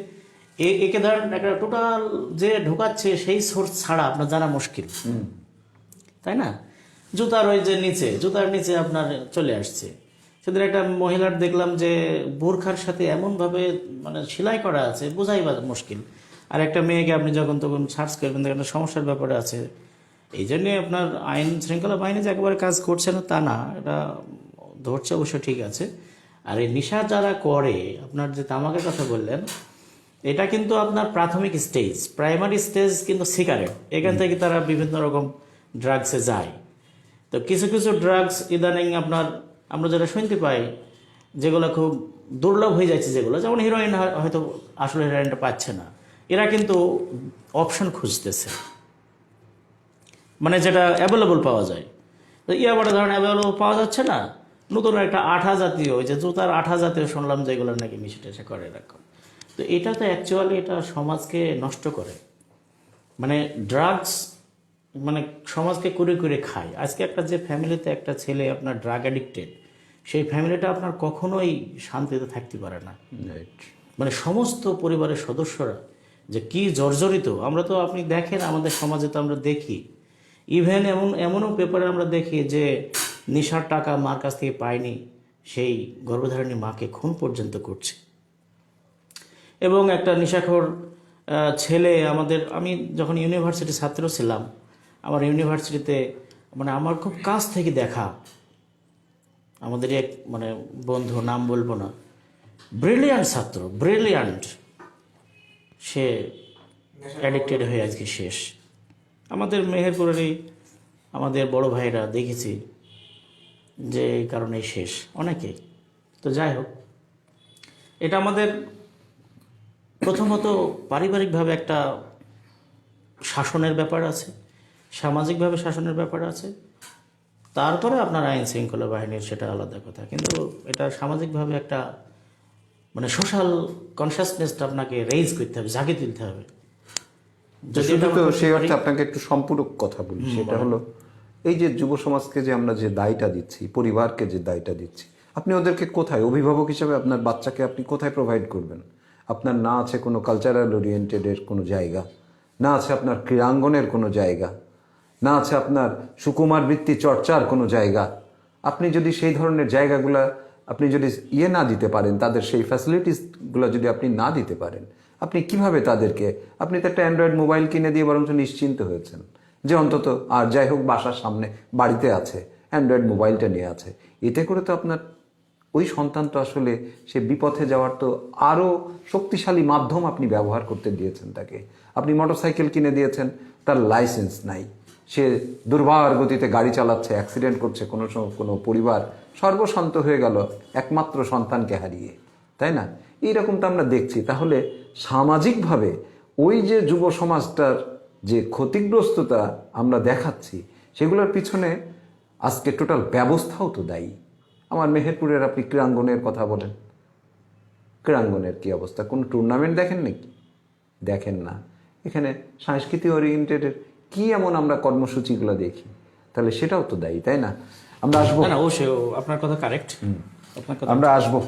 একে ধরেন একটা টোটাল যে ঢোকাচ্ছে সেই সোর্স ছাড়া আপনার জানা মুশকিল, তাই না? জুতার ওই যে জুতার নিচে আপনার চলে আসছে। সেদিন একটা মহিলার দেখলাম যে বোরখার সাথে এমনভাবে মানে সেলাই করা আছে, বোঝাই বা মুশকিল। আর একটা মেয়েকে আপনি যখন তখন সার্চ করবেন, দেখেন সমস্যার ব্যাপারে আছে। এই জন্যে আপনার আইন শৃঙ্খলা বাহিনী যে একেবারে কাজ করছে না তা না, এটা ধরছে অবশ্য ঠিক আছে। আর এই নেশা যারা করে, আপনার যে তামাকের কথা বললেন, এটা কিন্তু আপনার প্রাথমিক স্টেজ, প্রাইমারি স্টেজ কিন্তু সিগারেট, এখান থেকে তারা বিভিন্ন রকম ড্রাগসে যায়। তো কিছু কিছু ড্রাগস ইদানিং আপনার আমরা যেটা শুনতে পাই, যেগুলো খুব দুর্লভ হয়ে যাচ্ছে, যেগুলো যেমন হিরোইন, হয়তো আসলে হিরোইনটা পাচ্ছে না, এরা কিন্তু অপশন খুঁজতেছে, মানে যেটা অ্যাভেলেবল পাওয়া যায়। তো ইয়াবাটা ধরেন অ্যাভেলেবল পাওয়া যাচ্ছে না, নতুন একটা আঠা জাতীয়, ওই যে জুতার আঠা জাতীয় শুনলাম যেগুলো নাকি মিশে টেশে করে এরকম। তো এটা তো অ্যাকচুয়ালি এটা সমাজকে নষ্ট করে, মানে ড্রাগস মানে সমাজকে করে করে খায়। আজকে একটা যে ফ্যামিলিতে একটা ছেলে আপনার ড্রাগ অ্যাডিক্টেড, সেই ফ্যামিলিটা আপনার কখনোই শান্তিতে থাকতে পারে না। মানে সমস্ত পরিবারের সদস্যরা যে কি জর্জরিত, আমরা তো আপনি দেখেন আমাদের সমাজে তো আমরা দেখি, ইভেন এমনও পেপারে আমরা দেখি যে নেশার টাকা মার কাছ থেকে পায়নি, সেই গর্ভধারিণী মাকে খুন পর্যন্ত করছে। এবং একটা নেশাখোর ছেলে আমি যখন ইউনিভার্সিটি ছাত্র ছিলাম, আমার ইউনিভার্সিটিতে মানে আমার খুব কাছ থেকে দেখা আমাদের এক মানে বন্ধু, নাম বলবো না, ব্রিলিয়ান্ট ছাত্র, ব্রিলিয়ান্ট, সে অ্যাডিক্টেড হয়ে আজকে শেষ। আমাদের মেহেরপুরেরই আমাদের বড় ভাইরা দেখেছি যে এই কারণেই শেষ অনেকেই। তো যাই হোক, এটা আমাদের প্রথমত পারিবারিকভাবে একটা শাসনের ব্যাপার আছে, সামাজিকভাবে শাসনের ব্যাপার আছে, তারপরে আপনার আইন শৃঙ্খলা বাহিনীর সেটা আলাদা কথা। কিন্তু এটা সামাজিকভাবে একটা মানে সোশ্যাল কনসিয়াসনেসটা আপনাকে রেইজ করতে হবে, জাগিয়ে তুলতে হবে। যদি
শুধু
এটা
তো
আমরা
সেই
করতে
অর্থে
পারি-
আপনাকে একটু সম্পূরক কথা বলি, সেটা হলো এই যে যুব সমাজকে যে আমরা যে দায়টা দিচ্ছি, পরিবারকে যে দায়টা দিচ্ছি, আপনি ওদেরকে কোথায় অভিভাবক হিসেবে আপনার বাচ্চাকে আপনি কোথায় প্রোভাইড করবেন? আপনার না আছে কোনো কালচারাল ওরিয়েন্টেডের কোনো জায়গা, না আছে আপনার ক্রীড়াঙ্গনের কোনো জায়গা, না আছে আপনার সুকুমার বৃত্তি চর্চার কোনো জায়গা। আপনি যদি সেই ধরনের জায়গাগুলা আপনি যদি না দিতে পারেন, তাদের সেই ফ্যাসিলিটিসগুলো যদি আপনি না দিতে পারেন, আপনি কিভাবে তাদেরকে, আপনি তো একটা অ্যান্ড্রয়েড মোবাইল কিনে দিয়ে বরঞ্চ নিশ্চিন্ত হয়েছেন যে অন্তত আর যাই হোক বাসার সামনে বাড়িতে আছে, অ্যান্ড্রয়েড মোবাইলটা নিয়ে আছে। এতে করে তো আপনার ওই সন্তান তো আসলে সে বিপথে যাওয়ার তো আরও শক্তিশালী মাধ্যম আপনি ব্যবহার করতে দিয়েছেন তাকে। আপনি মোটরসাইকেল কিনে দিয়েছেন, তার লাইসেন্স নাই, সে দুর্বার গতিতে গাড়ি চালাচ্ছে, অ্যাক্সিডেন্ট করছে, কোনো পরিবার সর্বশান্ত হয়ে গেল একমাত্র সন্তানকে হারিয়ে, তাই না? এইরকম তো আমরা দেখছি। তাহলে সামাজিকভাবে ওই যে যুব সমাজটার যে ক্ষতিগ্রস্ততা আমরা দেখাচ্ছি, সেগুলোর পিছনে আজকে টোটাল ব্যবস্থাও তো দায়ী। আমার মেহেরপুরের আপনি ক্রীড়াঙ্গনের কথা বলেন, ক্রীড়াঙ্গনের কি অবস্থা? কোনো টুর্নামেন্ট দেখেন নাকি? দেখেন না। এখানে সাংস্কৃতিক ওরিয়েন্টেডের কি এমন আমরা কর্মসূচিগুলো দেখি, তাহলে সেটাও তো দায়ী, তাই না? আমরা আসবো,
না না, অবশ্যই আপনার কথা কারেক্ট, আপনার কথা
আমরা আসবো।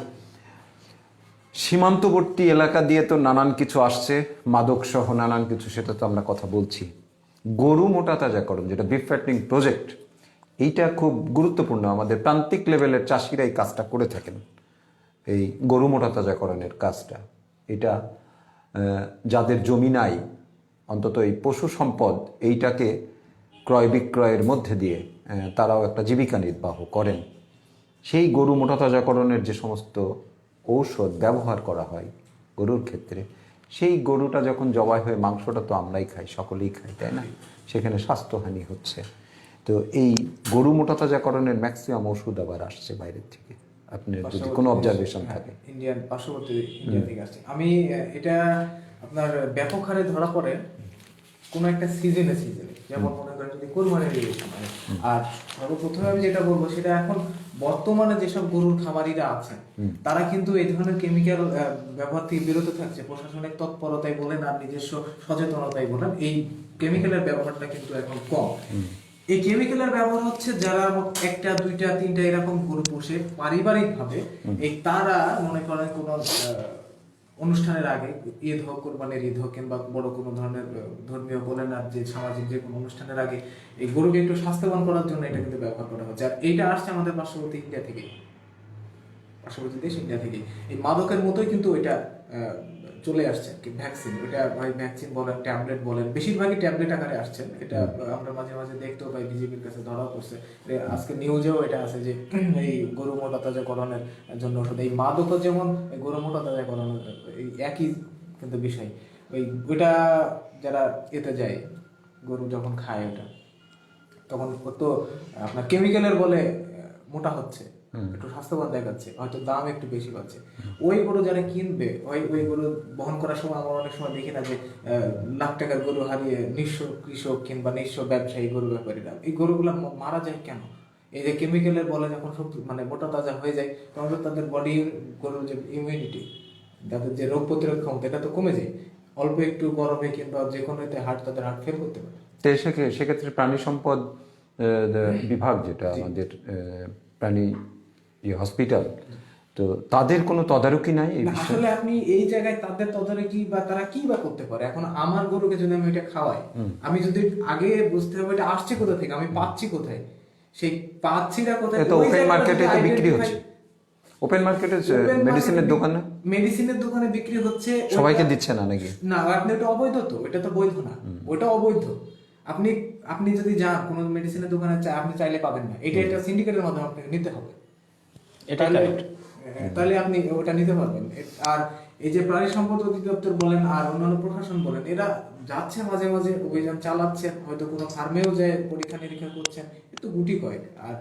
সীমান্তবর্তী এলাকা দিয়ে তো নানান কিছু আসছে, মাদক সহ নানান কিছু, সেটা তো আমরা কথা বলছি। গরু মোটা তাজাকরণ, যেটা বিফ ফ্যাটনিং প্রজেক্ট, এইটা খুব গুরুত্বপূর্ণ। আমাদের প্রান্তিক লেভেলের চাষিরা এই কাজটা করে থাকেন, এই গরু মোটা তাজাকরণের কাজটা। এটা যাদের জমি নাই, অন্তত এই পশু সম্পদ এইটাকে ক্রয় বিক্রয়ের মধ্যে দিয়ে তারাও একটা জীবিকা নির্বাহ করেন। সেই গরু মোটা তাজাকরণের যে সমস্ত ঔষধ ব্যবহার করা হয় গরুর ক্ষেত্রে, সেই গরুটা যখন জবাই হয়ে মাংসটা তো আমরাই খাই, সকলেই খাই, তাই না? সেখানে স্বাস্থ্যহানি হচ্ছে। তো এই গরু মোটা তাজাকরণের ম্যাক্সিমাম ওষুধ আবার আসছে বাইরের থেকে, আপনার যদি কোনো অবজারভেশন থাকে।
ইন্ডিয়ান পার্শ্ববর্তী ইন্ডিয়া থেকে আসছে। আমি এটা আপনার ব্যাপক হারে ধরা পড়ে কোনো একটা সিজনে, যেমন মনে করেন যদি কোরবানির ঈদের সময়। আর সর্বপ্রথমে আমি যেটা বলবো সেটা এখন বর্তমানে যেসব গরুর খামারিরা আছেন তারা কিন্তু এই ধরনের কেমিক্যাল ব্যবহার থেকে বিরত থাকছে। প্রশাসনিক তৎপরতাই বলেন আর নিজস্ব সচেতনতাই বলেন, এই কেমিক্যালের ব্যবহারটা কিন্তু এখন কম। এই কেমিক্যালের ব্যবহার হচ্ছে যারা একটা দুইটা তিনটা এরকম গরু পোষে পারিবারিক ভাবে, এই তারা মনে করেন কোন অনুষ্ঠানের আগে, ঈদ হোক, কোরবানির ঈদ হোক, কিংবা বড় কোনো ধরনের ধর্মীয় বলেন আর যে সামাজিক যে কোনো অনুষ্ঠানের আগে এই গরুকে একটু স্বাস্থ্যবান করার জন্য এটা কিন্তু ব্যবহার করা হচ্ছে। আর এইটা আসছে আমাদের পার্শ্ববর্তী ইন্ডিয়া থেকে, পার্শ্ববর্তী দেশ ইন্ডিয়া থেকে। এই মাদকের মতোই কিন্তু এটা চলে আসছে ভ্যাকসিন, ওটা ভ্যাকসিন বলেন, ট্যাবলেট বলেন, বেশিরভাগই ট্যাবলেট আকারে আসছেন। এটা আমরা মাঝে মাঝে দেখতেও পাই, বিজেপির কাছে ধরা পড়ছে। আজকে নিউজেও এটা আছে যে এই গরু মোটা তাজাকরণের জন্য ওষুধ। এই মাদকও যেমন গরু মোটা তাজাকরণের এই একই কিন্তু বিষয়। ওইটা যারা এতে যায়, গরু যখন খায় ওটা, তখন তো আপনার কেমিক্যালের বলে মোটা হচ্ছে, একটু স্বাস্থ্যবান দেখাচ্ছে, হয়তো দাম একটু বেশি পাচ্ছে। ওই গরু যারা কিনবে, ওই গরু বহন করার সময় আমরা অনেক সময় দেখি না যে লাখ টাকার গরু হারিয়ে নিঃস্ব কৃষক কিংবা নিঃস্ব ব্যবসায়ী গরু ব্যাপারীরা, এই গরুগুলো মারা যায় কেন? এই যে কেমিক্যালের বলে যখন মানে মোটা তাজা হয়ে যায়, তখন তো তাদের বডি, গরুর যে ইমিউনিটি, তাদের যে রোগ প্রতিরোধ ক্ষমতা, এটা তো কমে যায়। অল্প একটু গরমে কিংবা যে কোনো তাদের হার্ট ফেল করতে পারে।
তো সেক্ষেত্রে প্রাণী সম্পদ বিভাগ, যেটা আমাদের প্রাণী হসপিটাল, তো তাদের কোনো তদারকি নাই এই বিষয়ে?
আসলে আপনি এই জায়গায় তাদের তদারকি বা তারা কি বা করতে পারে? এখন আমার গরুকে যদি আমি এটা খাওয়াই, আমি যদি আগে বুঝতে হবে এটা আসছে কোথা থেকে, আমি পাচ্ছি কোথায়, সেই পাচ্ছিটা কোথায়।
তো ওপেন মার্কেটে তো বিক্রি হচ্ছে, ওপেন মার্কেটে মেডিসিনের দোকানে,
মেডিসিনের দোকানে বিক্রি হচ্ছে,
সবাইকে দিচ্ছে না নাকি?
না, আপনি এটা অবৈধ, তো এটা তো বৈধ না, ওটা অবৈধ। আপনি আপনি যদি যান কোনো মেডিসিনের দোকানে, আপনি চাইলে পাবেন না। এটা সিন্ডিকেটের মাধ্যমে আপনাকে নিতে হবে,
এটা
তাহলে আপনি ওটা নিতে পারবেন। আর এই যে প্রাণী সম্পদ অধিদপ্তর বলেন আর অন্যান্য প্রশাসন বলেন, এরা যাচ্ছে মাঝে মাঝে অভিযান চালাচ্ছে, হয়তো কোনো ফার্মেও যায় পরীক্ষা নিরীক্ষা করছেন, একটু গুটি কয়েক। আর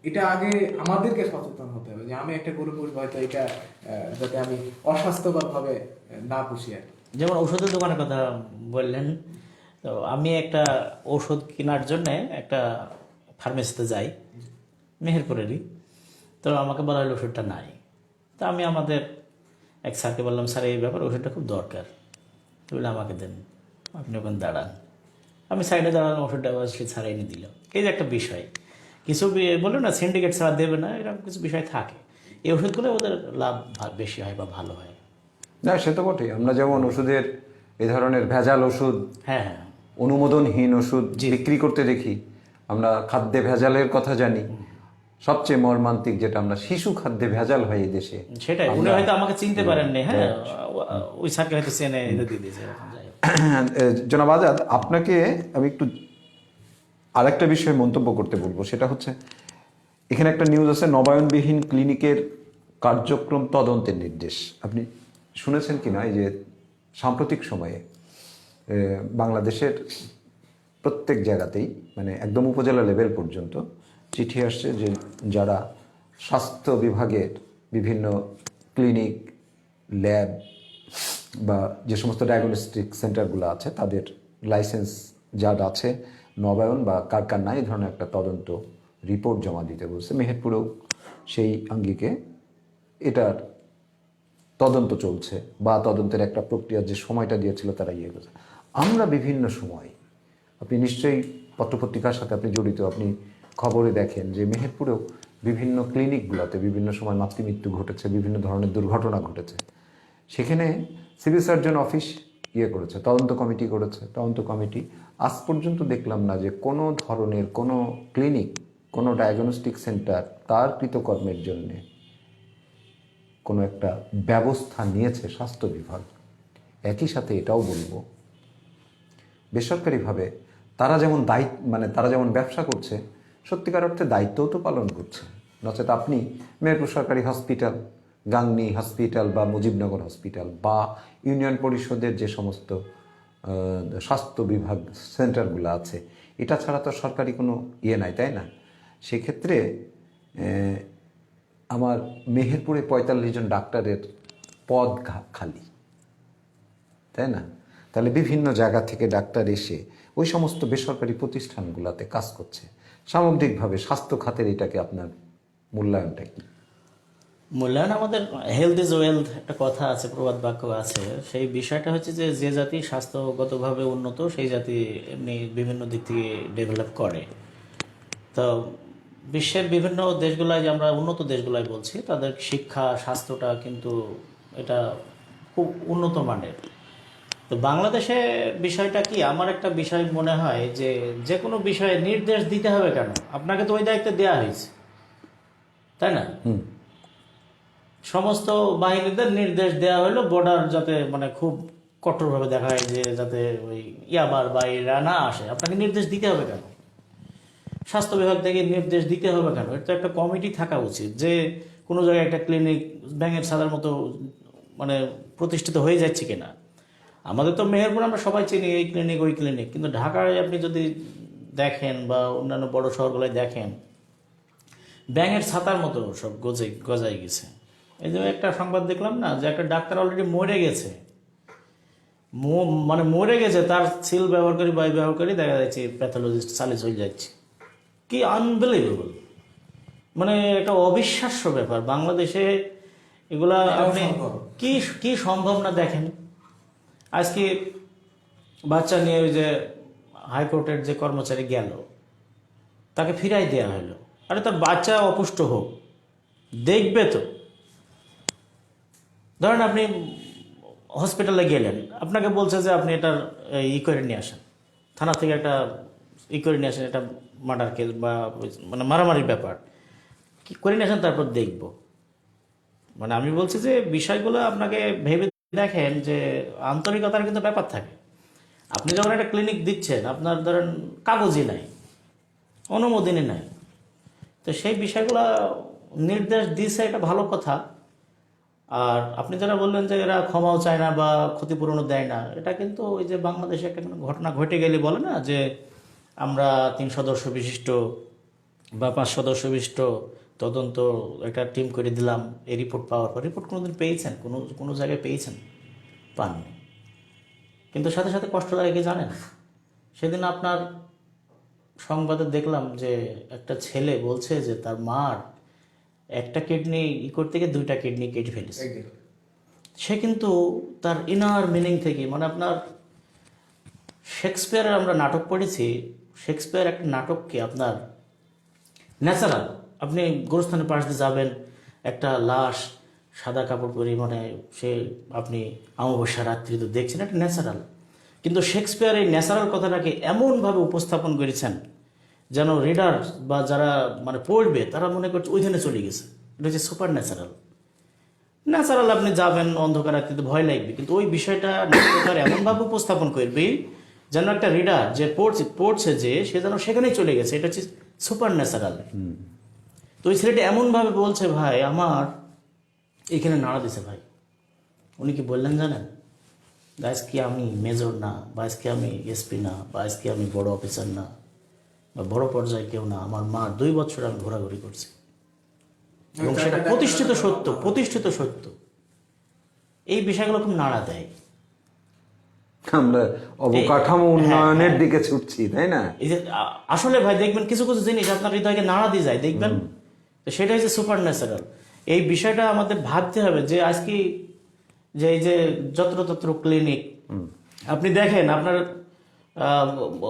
এটা আগে আমাদেরকে সচেতন হতে হবে যে আমি একটা গরু পুষবো, হয়তো এটা যাতে আমি অস্বাস্থ্যকর ভাবে না পুষি আর কি।
যেমন ওষুধের দোকানের কথা বললেন, তো আমি একটা ওষুধ কেনার জন্য একটা ফার্মেসিতে যাই, মেহেরপুরেরই। তো আমাকে বলা হলো ওষুধটা নাই। তো আমি আমাদের এক স্যারকে বললাম, স্যার এই ব্যাপার ওষুধটা খুব দরকার, তো বলে আমাকে দেন, আপনি ওখানে দাঁড়ান। আমি সাইডে দাঁড়ালাম, ওষুধটা সে স্যার এনে দিল। এই যে একটা বিষয়, কিছু বললো না সিন্ডিকেট ছাড়া দেবে না, এরকম কিছু বিষয় থাকে। এই ওষুধগুলো ওদের লাভ বেশি হয় বা ভালো হয়।
না সে তো বটেই। আমরা যেমন ওষুধের এই ধরনের ভেজাল ওষুধ,
হ্যাঁ হ্যাঁ,
অনুমোদনহীন ওষুধ বিক্রি করতে দেখি, আমরা খাদ্যে ভেজালের কথা জানি। সবচেয়ে মর্মান্তিক যেটা, আমরা শিশু খাদ্যে ভেজাল হয় এই দেশে।
সেটাই। উনি হয়তো আমাকে চিনতে পারেননি, হ্যাঁ, ওই স্যারকে হয়তো চেনে এনে দিয়ে দিয়েছে, এরকম যাই হোক।
জনাব আজাদ, আপনাকে আমি একটু আরেকটা বিষয়ে মন্তব্য করতে বলবো। সেটা হচ্ছে, এখানে একটা নিউজ আছে, নবায়নবিহীন ক্লিনিকের কার্যক্রম তদন্তের নির্দেশ। আপনি শুনেছেন কি না? এই যে সাম্প্রতিক সময়ে বাংলাদেশের প্রত্যেক জায়গাতেই, মানে একদম উপজেলা লেভেল পর্যন্ত চিঠি আসছে যে যারা স্বাস্থ্য বিভাগের বিভিন্ন ক্লিনিক, ল্যাব বা যে সমস্ত ডায়াগনস্টিক সেন্টারগুলো আছে, তাদের লাইসেন্স যার আছে নবায়ন বা কার নাই, এই ধরনের একটা তদন্ত রিপোর্ট জমা দিতে বলছে। মেহেরপুরেও সেই আঙ্গিকে এটার তদন্ত চলছে, বা তদন্তের একটা প্রক্রিয়ার যে সময়টা দিয়েছিল তারা ইয়ে করেছে। আমরা বিভিন্ন সময়, আপনি নিশ্চয়ই পত্রপত্রিকার সাথে আপনি জড়িত, আপনি খবরে দেখেন যে মেহেরপুরেও বিভিন্ন ক্লিনিকগুলোতে বিভিন্ন সময় মাতৃমৃত্যু ঘটেছে, বিভিন্ন ধরনের দুর্ঘটনা ঘটেছে। সেখানে সিভিল সার্জন অফিস ইয়ে করেছে, তদন্ত কমিটি করেছে। তদন্ত কমিটি আজ পর্যন্ত দেখলাম না যে কোনো ধরনের কোনো ক্লিনিক, কোনো ডায়াগনস্টিক সেন্টার তার কৃতকর্মের জন্যে কোনো একটা ব্যবস্থা নিয়েছে স্বাস্থ্য বিভাগ। একই সাথে এটাও বলবো, বেসরকারিভাবে তারা যেমন তারা যেমন ব্যবসা করছে, সত্যিকার অর্থে দায়িত্বও তো পালন করছে। নচেত আপনি মেহেরপুর সরকারি হসপিটাল, গাংনী হসপিটাল বা মুজিবনগর হসপিটাল বা ইউনিয়ন পরিষদের যে সমস্ত স্বাস্থ্য বিভাগ সেন্টারগুলো আছে, এটা ছাড়া তো সরকারি কোনো ইয়ে নাই, তাই না? সেক্ষেত্রে আমার মেহেরপুরে 45 জন ডাক্তারের পদ খালি, তাই না? তাহলে বিভিন্ন জায়গা থেকে ডাক্তার এসে ওই সমস্ত বেসরকারি প্রতিষ্ঠানগুলোতে কাজ করছে। সামগ্রিকভাবে স্বাস্থ্য খাতের এটাকে আপনার মূল্যায়নটা কি?
মূল্যায়ন, আমাদের হেলথ ইজ ওয়েলথ একটা কথা আছে, প্রবাদ বাক্য আছে। সেই বিষয়টা হচ্ছে যে যে জাতি স্বাস্থ্যগতভাবে উন্নত, সেই জাতি এমনি বিভিন্ন দিক থেকে ডেভেলপ করে। তো বিশ্বের বিভিন্ন দেশগুলায়, যে আমরা উন্নত দেশগুলাই বলছি, তাদের শিক্ষা স্বাস্থ্যটা কিন্তু এটা খুব উন্নত মানের। তো বাংলাদেশে বিষয়টা কি, আমার একটা বিষয় মনে হয় যে যে কোনো বিষয়ে নির্দেশ দিতে হবে কেন? আপনাকে তো ওই দায়িত্ব দেওয়া হয়েছে, তাই না? সমস্ত বাহিনীদের নির্দেশ দেওয়া হলো বর্ডার যাতে মানে খুব কঠোরভাবে দেখা হয়, যে যাতে ওই ইয়াবার বা এরা না আসে। আপনাকে নির্দেশ দিতে হবে কেন? স্বাস্থ্য বিভাগ থেকে নির্দেশ দিতে হবে কেন? এটা একটা কমিটি থাকা উচিত, যে কোনো জায়গায় একটা ক্লিনিক ব্যাঙের ছাদার মতো মানে প্রতিষ্ঠিত হয়ে যাচ্ছে কিনা। আমাদের তো মেহেরপুর আমরা সবাই চিনি, এই ক্লিনিক ওই ক্লিনিক, কিন্তু ঢাকায় আপনি যদি দেখেন বা অন্যান্য বড় শহরগুলোয় দেখেন, ব্যাঙের ছাতার মতো সব গজাই গেছে। এই যে একটা সংবাদ দেখলাম না, যে একটা ডাক্তার অলরেডি মরে গেছে, মানে মরে গেছে, তার সিল ব্যবহারকারী বা ব্যবহারকারী দেখা যাচ্ছে প্যাথোলজিস্ট চালিয়ে চলে যাচ্ছে। কি আনবিলিভেবল, মানে একটা অবিশ্বাস্য ব্যাপার। বাংলাদেশে এগুলা আপনি কি কি সম্ভব না দেখেন। আজকে বাচ্চা নিয়ে ওই যে হাইকোর্টের যে কর্মচারী গেল, তাকে ফিরাই দেওয়া হলো। আরে তার বাচ্চা অপুষ্ট হোক, দেখবে তো। ধরেন আপনি হসপিটালে গেলেন, আপনাকে বলছে যে আপনি এটার করে নিয়ে আসেন, থানা থেকে একটা করে নিয়ে আসেন, এটা মার্ডার কেস বা মানে মারামারির ব্যাপার, কি করে নিয়ে আসেন, তারপর দেখব। মানে আমি বলছি যে বিষয়গুলো আপনাকে ভেবে দেখেন, যে আন্তরিকতার কিন্তু ব্যাপার থাকে। আপনি যখন একটা ক্লিনিক দিচ্ছেন, আপনার ধরেন কাগজই নাই, অনুমোদনই নাই, তো সেই বিষয়গুলো নির্দেশ দিছে, এটা ভালো কথা। আর আপনি যারা বললেন যে এরা ক্ষমাও চায় না বা ক্ষতিপূরণও দেয় না, এটা কিন্তু ওই যে বাংলাদেশে একটা ঘটনা ঘটে গেলে বলে না যে আমরা 3 সদস্য বিশিষ্ট বা 5 সদস্য বিশিষ্ট তদন্ত একটা টিম করে দিলাম, এই রিপোর্ট পাওয়ার পর রিপোর্ট কোনোদিন পেয়েছেন? কোনো জায়গায় পেয়েছেন? পাননি। কিন্তু সাথে সাথে কষ্ট লাগে কি জানেন, সেদিন আপনার সংবাদে দেখলাম যে একটা ছেলে বলছে যে তার মার একটা কিডনি করতে গিয়ে 2টা কিডনি কেটে ফেলেছে। সে কিন্তু তার ইনার মিনিং থেকে, মানে আপনার শেক্সপিয়ারের আমরা নাটক পড়েছি, শেক্সপিয়ার একটা নাটককে আপনার ন্যাচারাল, আপনি গোরস্থানের পাশ দিয়ে যাবেন, একটা লাশ সাদা কাপড় পরে, মানে সে আপনি অমাবস্যা রাত্রি তো দেখছেন, একটা ন্যাচারাল। কিন্তু শেক্সপিয়ার এই ন্যাচারাল কথাটাকে এমনভাবে উপস্থাপন করেছেন যেন রিডার বা যারা মানে পড়বে তারা মনে করছে ওইখানে চলে গেছে। এটা হচ্ছে সুপার ন্যাচারাল। ন্যাচারাল আপনি যাবেন অন্ধকার রাত্রিতে ভয় লাগবে, কিন্তু ওই বিষয়টা নাট্যকার এমনভাবে উপস্থাপন করবে যেন একটা রিডার যে পড়ছে যে সে যেন সেখানেই চলে গেছে। এটা হচ্ছে সুপার ন্যাচারাল। তো ওই ছেলেটা এমনভাবে বলছে, ভাই আমার এখানে নাড়া দিছে ভাই। উনি কি বললেন জানেন? আজকে আমি মেজর না, বা আজকে আমি এসপি না, বা আজকে আমি বড় অফিসার না, বা বড় পর্যায়ে কেউ না, আমার মা 2 বছর আমি ঘোরাঘুরি করছি, এবং সেটা প্রতিষ্ঠিত সত্য। এই বিষয়গুলো খুব নাড়া দেয়।
আমরা অবকাঠামো উন্নয়নের দিকে ছুটছি, তাই না?
এই যে আসলে ভাই দেখবেন কিছু কিছু জিনিস আপনার হৃদয়কে নাড়া দিয়ে যায়, দেখবেন। তো সেটা হচ্ছে সুপার ন্যাচারাল। এই বিষয়টা আমাদের ভাবতে হবে যে আজকে যে এই যে যত্রতত্র ক্লিনিক, আপনি দেখেন আপনার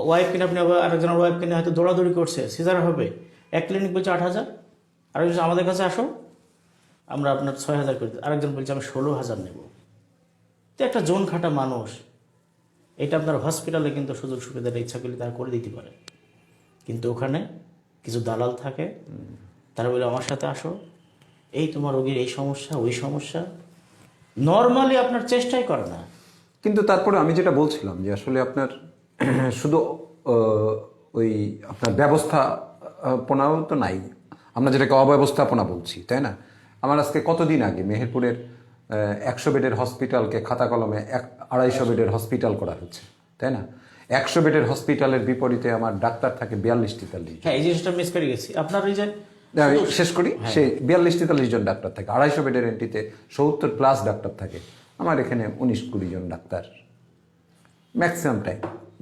ওয়াইফ কিনে, আপনি আরেকজনের ওয়াইফ কিনে হয়তো দৌড়াদৌড়ি করছে, সিজার হবে, এক ক্লিনিক বলছে 8,000, আর আমাদের কাছে আসো আমরা আপনার 6,000 করে দিই, আরেকজন বলছে আমি 16,000 নেব। তো একটা জোন খাটা মানুষ, এটা আপনার হসপিটালে কিন্তু সুযোগ সুবিধাটা ইচ্ছা করলে তারা করে দিতে পারে, কিন্তু ওখানে কিছু দালাল থাকে, তারা বলে আমার সাথে আসো, এই তোমার রোগীর এই সমস্যা ওই সমস্যা, নর্মালি আপনার চেষ্টাই করে না।
কিন্তু তারপরে আমি যেটা বলছিলাম যে আসলে আপনার শুধু ওই আপনার ব্যবস্থাপনাও তো নাই, আমরা যেটাকে অব্যবস্থাপনা বলছি, তাই না? আমার আজকে কতদিন আগে মেহেরপুরের 100 বেডের হসপিটালকে খাতা কলমে 250 বেডের হসপিটাল করা হচ্ছে, তাই না? 100 বেডের হসপিটালের বিপরীতে আমার ডাক্তার থাকে 42-43।
হ্যাঁ, এই জিনিসটা মিস করে গেছি। আপনার এই যে
আমি শেষ করি, সেই 42-43 জন ডাক্তার থাকে, 250 বেডের এন্ট্রিতে 70+ ডাক্তার থাকে। আমার এখানে 19-20 জন ডাক্তার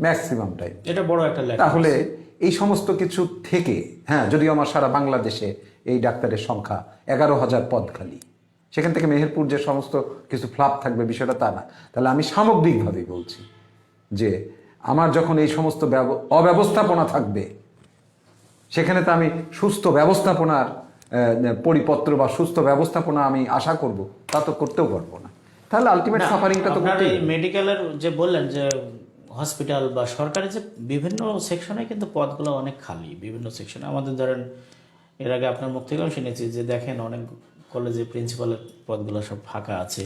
ম্যাক্সিমাম টাইম।
এটা বড় একটা ল্যাক।
তাহলে এই সমস্ত কিছু থেকে, হ্যাঁ, যদিও আমার সারা বাংলাদেশে এই ডাক্তারের সংখ্যা 11,000 পদ খালি, সেখান থেকে মেহেরপুর যে সমস্ত কিছু ফ্লাপ থাকবে বিষয়টা তা না। তাহলে আমি সামগ্রিকভাবেই বলছি যে আমার যখন এই সমস্ত অব্যবস্থাপনা থাকবে, সেখানে তো আমি সুস্থ ব্যবস্থাপনার পরিপত্র বা সুস্থ ব্যবস্থাপনা আমি আশা করব, তা তো করতেও পারবো না। তাহলে আলটিমেট সাফারিংটা তো
আপনার এই মেডিকেলের যে বললেন যে হসপিটাল বা সরকারি যে বিভিন্ন সেকশনে কিন্তু পদগুলো অনেক খালি, বিভিন্ন সেকশনে। আমাদের ধরেন এর আগে আপনার মুখ থেকেও শুনেছি যে দেখেন অনেক কলেজে প্রিন্সিপালের পদগুলো সব ফাঁকা আছে,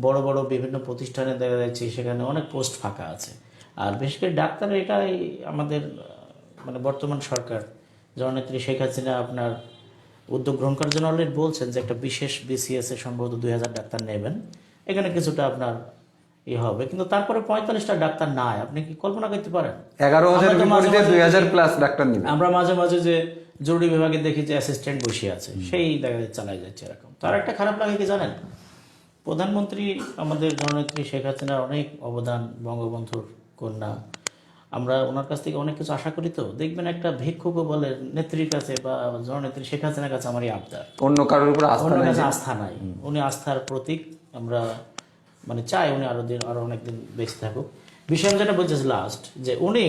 বড় বড় বিভিন্ন প্রতিষ্ঠানে দেখা যাচ্ছে সেখানে অনেক পোস্ট ফাঁকা আছে। আর বিশেষ করে ডাক্তার, এটাই আমাদের মানে বর্তমান সরকার জননেত্রী শেখ হাসিনা আপনার উদ্যোগ গ্রহণ করার জন্য অলরেডি বলছেন যে একটা বিশেষ বিসিএস এ সম্ভবত 2,000 ডাক্তার নেবেন, এখানে কিছুটা আপনার হবে, কিন্তু তারপরে 45টা ডাক্তার নাই। আপনি কি কল্পনা করতে পারেন?
11,000 বিপরীতে 2,000+ ডাক্তার নিবে।
আমরা মাঝে মাঝে যে জরুরি বিভাগে দেখি যে অ্যাসিস্ট্যান্ট বসে আছে, সেই দেখা যাচ্ছে চালাই যাচ্ছে এরকম। তার একটা খারাপ লাগে কি জানেন, প্রধানমন্ত্রী আমাদের জননেত্রী শেখ হাসিনার অনেক অবদান, বঙ্গবন্ধুর কন্যা, আমরা ওনার কাছ থেকে অনেক কিছু আশা করি। তো দেখবেন একটা ভিক্ষুকও বলে নেত্রীর কাছে বা জননেত্রী শেখ হাসিনার কাছে আমার এই আবদার,
অন্য কারোর উপর
আস্থা নাই। উনি আস্থার প্রতীক, আমরা মানে চাই উনি আরো অনেকদিন বেঁচে থাকুক। বিষয় যেটা বলছে লাস্ট, যে উনি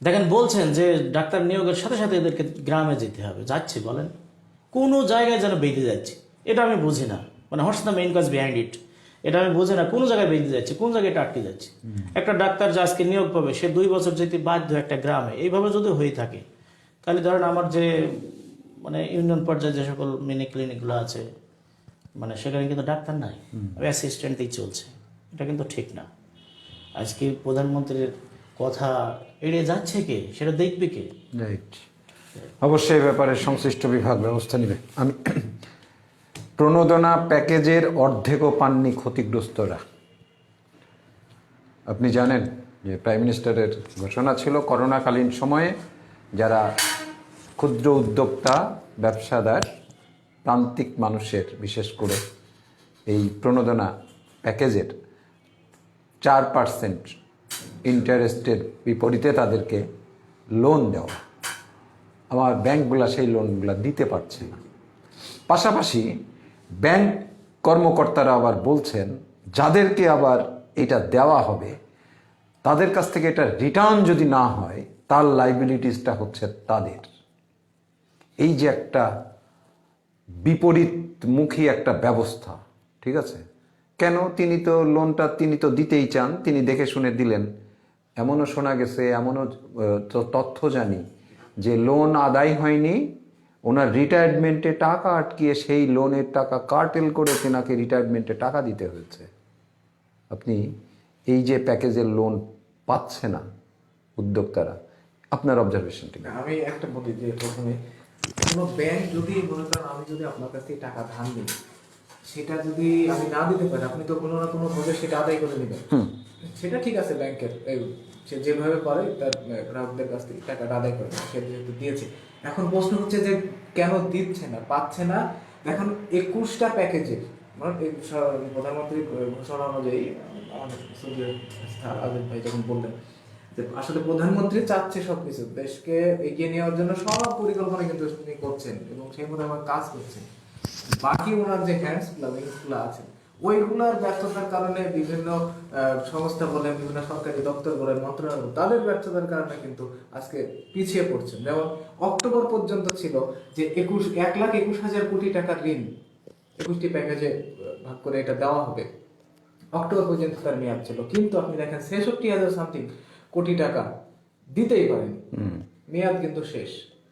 দেখেন বলছেন যে ডাক্তার নিয়োগের সাথে সাথে এদেরকে গ্রামে যেতে হবে, যাচ্ছে বলেন কোনো জায়গায় যেন বেঁধে যাচ্ছে, এটা আমি বুঝি না। মানে what's the main cause behind it, এটা আমি বুঝি না। কোনো জায়গায় বেঁধে যাচ্ছে, কোন জায়গায় এটা আটকে যাচ্ছে। একটা ডাক্তার যে আজকে নিয়োগ পাবে, সে 2 বছর যেতে বাধ্য একটা গ্রামে। এইভাবে যদি হয়ে থাকে, তাহলে ধরেন আমার যে মানে ইউনিয়ন পর্যায়ে যে সকল মিনি ক্লিনিকগুলো আছে, মানে সেখানে কিন্তু ডাক্তার নাই, অ্যাসিস্ট্যান্টই চলছে। এটা কিন্তু ঠিক না। আজকে প্রধানমন্ত্রীর কথা এড়িয়ে যাচ্ছে কে, সেটা দেখবে কে?
রাইট, অবশ্যই এই ব্যাপারে সংশ্লিষ্ট বিভাগ ব্যবস্থা নেবে। আমি প্রণোদনা প্যাকেজের অর্ধেকও পাননি ক্ষতিগ্রস্তরা। আপনি জানেন যে প্রাইম মিনিস্টারের ঘোষণা ছিল করোনাকালীন সময়ে যারা ক্ষুদ্র উদ্যোক্তা, ব্যবসাদার, প্রান্তিক মানুষের বিশেষ করে এই প্রণোদনা প্যাকেজের 4% ইন্টারেস্টের বিপরীতে তাদেরকে লোন দেওয়া। আমার ব্যাংকগুলো সেই লোনগুলো দিতে পারছে না। পাশাপাশি ব্যাংক কর্মকর্তারা আবার বলছেন যাদেরকে আবার এটা দেওয়া হবে তাদের কাছ থেকে এটা রিটার্ন যদি না হয় তার লাইবিলিটিসটা হচ্ছে তাদের। এই যে একটা বিপরীতমুখী একটা ব্যবস্থা, ঠিক আছে? কেন? তিনি তো দিতেই চান, তিনি দেখে শুনে দিলেন। এমনও শোনা গেছে, এমনও তথ্য জানি যে লোন আদায় হয়নি, ওনার রিটায়ারমেন্টে টাকা আটকিয়ে সেই লোনের টাকা কার্টেল করে তেনাকে রিটায়ারমেন্টে টাকা দিতে হয়েছে। আপনি এই যে প্যাকেজের লোন পাচ্ছে না উদ্যোক্তারা, আপনার অবজারভেশনটি?
আমি একটা বলি যে প্রথমে কোনো ব্যাংক যদি মনে করেন আমি যদি আপনার কাছ থেকে টাকা ধার নিই, সেটা যদি আমি না দিতে পারি, আপনি তো কোনো না কোনো ভাবে সেটা আদায় করে নেবেন। সেটা ঠিক আছে, ব্যাংকের সে যেভাবে পারে তার গ্রাহকদের কাছ থেকে টাকাটা আদায় করে সে যেহেতু দিয়েছে। এখন প্রশ্ন হচ্ছে যে কেন দিচ্ছে না, পাচ্ছে না? এখন 21টা প্যাকেজের মানে প্রধানমন্ত্রীর ঘোষণা অনুযায়ী আমাদের সৌদি আজম ভাই যখন বললেন যে আসলে প্রধানমন্ত্রী চাচ্ছে সবকিছু দেশকে এগিয়ে নেওয়ার জন্য সব পরিকল্পনা কিন্তু তিনি করছেন এবং সেই মতো আমার কাজ করছেন। বাকি ওনার যে হ্যান্ডসগুলো উইংসগুলো আছে ওইগুলোর ব্যর্থতার কারণে বিভিন্ন সংস্থা বলেন, বিভিন্ন সরকারি দপ্তর বলেন, মন্ত্রণালয় তাদের ব্যর্থতার কারণে কিন্তু আজকে পিছিয়ে পড়ছেন। যেমন অক্টোবর পর্যন্ত ছিল যে 1,21,000 কোটি টাকার ঋণ 21টি প্যাকেজে ভাগ করে এটা দেওয়া হবে, অক্টোবর পর্যন্ত তার মেয়াদ ছিল। কিন্তু আপনি দেখেন 66,000 সামথিং কোটি টাকা দিতেই পারেনি, মেয়াদ কিন্তু শেষ।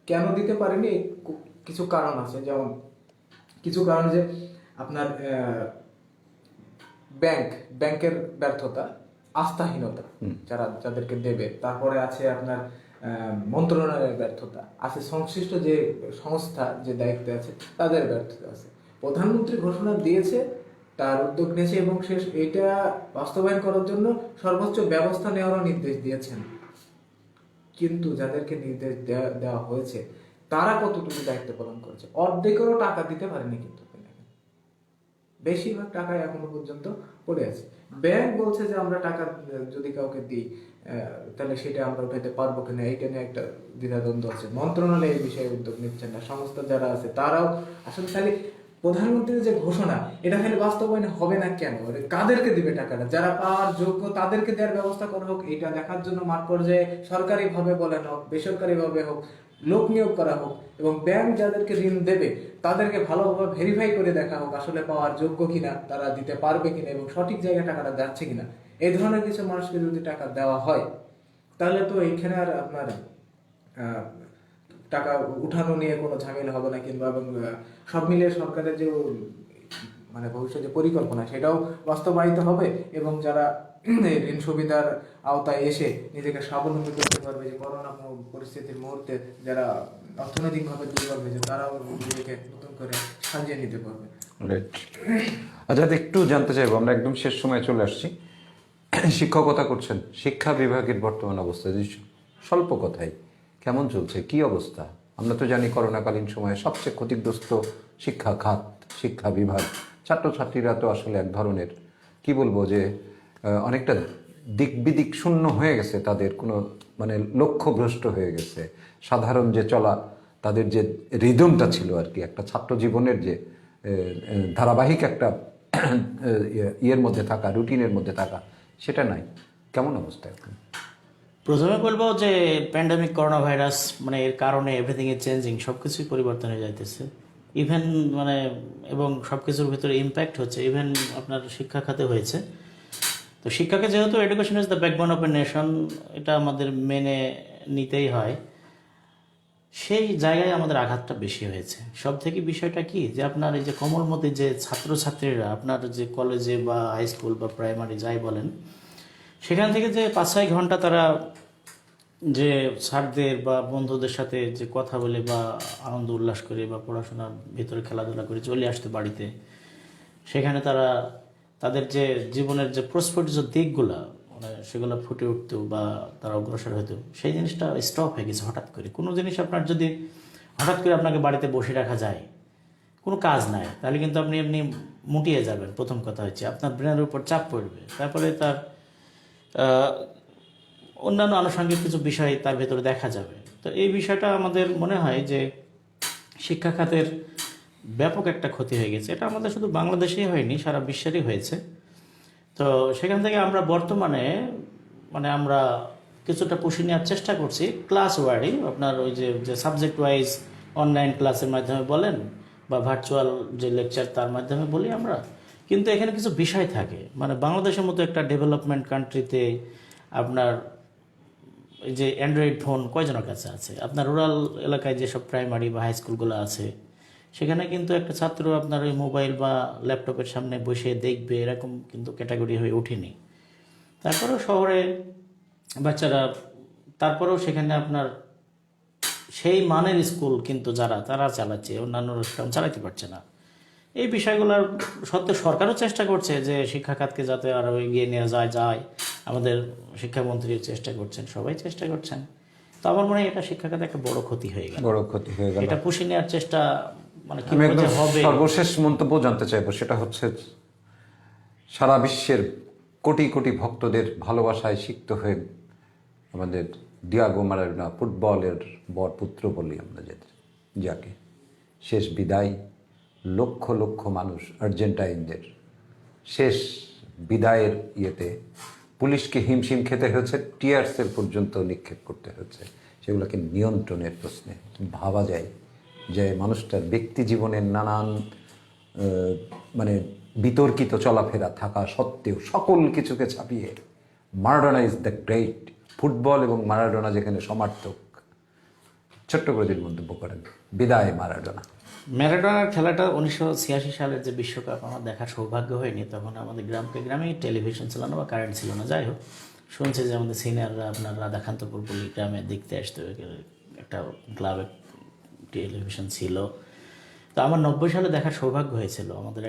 কেন দিতে পারেনি? কিছু কারণ আছে, যেমন কিছু কারণ যে আপনার ব্যাংকের ব্যর্থতা, আস্থাহীনতা যাদেরকে দেবে, তারপরে আছে আপনার মন্ত্রণালয়ের ব্যর্থতা আছে, সংশ্লিষ্ট যে সংস্থা যে দায়িত্বে আছে তাদের ব্যর্থতা আছে। প্রধানমন্ত্রী ঘোষণা দিয়েছে, তার উদ্যোগ নিয়েছে এবং শেষ এটা বাস্তবায়ন করার জন্য সর্বোচ্চ ব্যবস্থা নেওয়ারও নির্দেশ দিয়েছেন। কিন্তু যাদেরকে নির্দেশ দেওয়া হয়েছে তারা কতটুকু দায়িত্ব পালন করেছে? অর্ধেকেরও টাকা দিতে পারেনি, কিন্তু বেশিরভাগ টাকা এখনো পর্যন্ত পড়ে আছে। ব্যাংক বলছে যে আমরা টাকা যদি কাউকে দিই তাহলে সেটা আমরা উঠাইতে পারবো কিনা, এইটা নিয়ে একটা দ্বিধাদ্বন্দ্ব আছে। মন্ত্রণালয় এই বিষয়ে উদ্যোগ নিচ্ছেন না, সংস্থা যারা আছে তারাও আসলে খালি প্রধানমন্ত্রীর যে ঘোষণা এটা খালি বাস্তবায়ন হবে না কেন? কাদেরকে দিবে টাকাটা? যারা পাওয়ার যোগ্য তাদেরকে দেওয়ার ব্যবস্থা করা হোক, এটা দেখার জন্য মাঠ পর্যায়ে সরকারি ভাবে বলেন হোক, বেসরকারি ভাবে হোক, লোক নিয়োগ করা হোক এবং ব্যাংক যাদেরকে ঋণ দেবে তাদেরকে ভালোভাবে ভেরিফাই করে দেখা হোক আসলে পাওয়ার যোগ্য কিনা, তারা দিতে পারবে কিনা এবং সঠিক জায়গায় টাকাটা যাচ্ছে কিনা। এই ধরনের কিছু মানুষকে যদি টাকা দেওয়া হয় তাহলে তো এইখানে আর আপনার টাকা উঠানো নিয়ে কোনো ঝামেলা হবে না, কিংবা এবং সব মিলিয়ে সরকারের যে মানে ভবিষ্যতে পরিকল্পনা সেটাও বাস্তবায়িত হবে এবং যারা ঋণ সুবিধার আওতায় এসে নিজেকে স্বাবলম্বী করতে পারবে, যে করোনা পরিস্থিতির মুহূর্তে যারা অর্থনৈতিকভাবে দুর্বল হয়েছে তারাও নিজেকে নতুন করে সাজিয়ে নিতে পারবে।
আচ্ছা, একটু জানতে চাইবো, আমরা একদম শেষ সময় চলে আসছি। শিক্ষকতা করছেন, শিক্ষা বিভাগের বর্তমান অবস্থা স্বল্প কথায় কেমন চলছে, কি অবস্থা? আমরা তো জানি করোনাকালীন সময়ে সবচেয়ে ক্ষতিগ্রস্ত শিক্ষা খাত, শিক্ষা বিভাগ। ছাত্রছাত্রীরা তো আসলে এক ধরনের কি বলবো যে অনেকটা দিক বিদিক শূন্য হয়ে গেছে, তাদের কোনো মানে লক্ষ্যভ্রষ্ট হয়ে গেছে। সাধারণ যে চলা তাদের যে রিদমটা ছিল আর কি, একটা ছাত্র জীবনের যে ধারাবাহিক একটা ইয়ের মধ্যে থাকা, রুটিনের মধ্যে থাকা, সেটা নাই। কেমন অবস্থা এখন?
প্রথমে বলবো যে প্যান্ডেমিক করোনা ভাইরাস মানে এর কারণে এভরিথিং ইজ চেঞ্জিং, সব কিছুই পরিবর্তন হয়ে যাইতেছে। ইভেন মানে এবং সব কিছুর ভিতরে ইম্প্যাক্ট হচ্ছে, ইভেন আপনার শিক্ষা খাতে হয়েছে। তো শিক্ষাকে যেহেতু education is the backbone of a nation, এটা আমাদের মেনে নিতেই হয়। সেই জায়গায় আমাদের আঘাতটা বেশি হয়েছে। সব থেকে বিষয়টা কি যে আপনার এই যে কোমলমতি যে ছাত্রছাত্রীরা আপনার যে কলেজে বা হাই স্কুল বা প্রাইমারি যাই বলেন, সেখান থেকে যে 5-6 ঘন্টা তারা যে স্যারদের বা বন্ধুদের সাথে যে কথা বলে বা আনন্দ উল্লাস করে বা পড়াশোনার ভিতরে খেলাধুলা করে চলে আসতো বাড়িতে, সেখানে তারা তাদের যে জীবনের যে প্রস্ফুটিত দিকগুলা মানে সেগুলো ফুটে উঠতো বা তারা অগ্রসর হতো, সেই জিনিসটা স্টপ হয়ে গেছে হঠাৎ করে। কোনো জিনিস আপনার যদি হঠাৎ করে আপনাকে বাড়িতে বসে রাখা যায়, কোনো কাজ নাই, তাহলে কিন্তু আপনি এমনি মুটিয়ে যাবেন। প্রথম কথা হচ্ছে আপনার ব্রেনের উপর চাপ পড়বে, তারপরে তার অন্যান্য আনুষঙ্গিক কিছু বিষয় তার ভেতরে দেখা যাবে। তো এই বিষয়টা আমাদের মনে হয় যে শিক্ষা খাতের ব্যাপক একটা ক্ষতি হয়ে গেছে। এটা আমাদের শুধু বাংলাদেশেই হয়নি, সারা বিশ্বেরই হয়েছে। তো সেখান থেকে আমরা বর্তমানে আমরা কিছুটা পুষিয়ে নেওয়ার চেষ্টা করছি ক্লাস ওয়াইডই। আপনার ওই যে সাবজেক্ট ওয়াইজ অনলাইন ক্লাসের মাধ্যমে বলেন বা ভার্চুয়াল যে লেকচার তার মাধ্যমে বলি আমরা। কিন্তু এখানে কিছু বিষয় থাকে, বাংলাদেশের মতো একটা ডেভেলপমেন্ট কান্ট্রিতে আপনার এই যে অ্যান্ড্রয়েড ফোন কয়জনের কাছে আছে? আপনার রুরাল এলাকায় যেসব প্রাইমারি বা হাই স্কুলগুলো আছে সেখানে কিন্তু একটা ছাত্র আপনার ওই মোবাইল বা ল্যাপটপের সামনে বসে দেখবে এরকম কিন্তু ক্যাটাগরি হয়ে ওঠেনি। তারপরেও শহরে বাচ্চারা, তারপরেও সেখানে আপনার সেই মানের স্কুল কিন্তু তারা চালাচ্ছে, অন্যান্য রেস্টুরেন্ট চালাতে পারছে না। এই বিষয়গুলোর সত্ত্বেও সরকারও চেষ্টা করছে যে শিক্ষা খাতকে যাতে আরও এগিয়ে নেওয়া যায়। আমাদের শিক্ষামন্ত্রী চেষ্টা করছেন, সবাই চেষ্টা করছেন। তো আমার মনে হয় এটা শিক্ষা খাতে একটা বড় ক্ষতি হয়ে গেল। এটা পুষিয়ে নেওয়ার চেষ্টা
আমি
কিভাবে
একদম
হবে।
সর্বশেষ মন্তব্য জানতে চাইবো, সেটা হচ্ছে সারা বিশ্বের কোটি কোটি ভক্তদের ভালোবাসায় সিক্ত হয়ে আমাদের ডিয়াগো মারাডোনা, ফুটবলের বরপুত্র বলি আমরা যাকে, শেষ বিদায় লক্ষ লক্ষ মানুষ আর্জেন্টাইনদের শেষ বিদায়ের ইয়েতে পুলিশকে হিমশিম খেতে হয়েছে, টিয়ারসেল পর্যন্ত নিক্ষেপ করতে হয়েছে। সেগুলোকে নিয়ন্ত্রণের প্রশ্নে ভাবা যায় যে মানুষটার ব্যক্তি জীবনের নানান বিতর্কিত চলাফেরা থাকা সত্ত্বেও সকল কিছুকে ছাপিয়ে Maradona is the great. Football এবং মারাডোনা যেখানে সমার্থক। ছোট্ট করে দিন মন্তব্য করেন, বিদায় মারাডোনা।
ম্যারাডোনার খেলাটা 1986 সালের যে বিশ্বকাপ আমার দেখার সৌভাগ্য হয়নি, তখন আমাদের গ্রামেই টেলিভিশন ছিল না বা কারেন্ট ছিল না। যাই হোক, শুনছে যে আমাদের সিনিয়ররা আপনার রাধাকান্তপুর বলি গ্রামে দেখতে আসতো, একটা ক্লাবে টেলিভিশন ছিল। তো আমার 90 সালে দেখার সৌভাগ্য হয়েছিল। আমাদের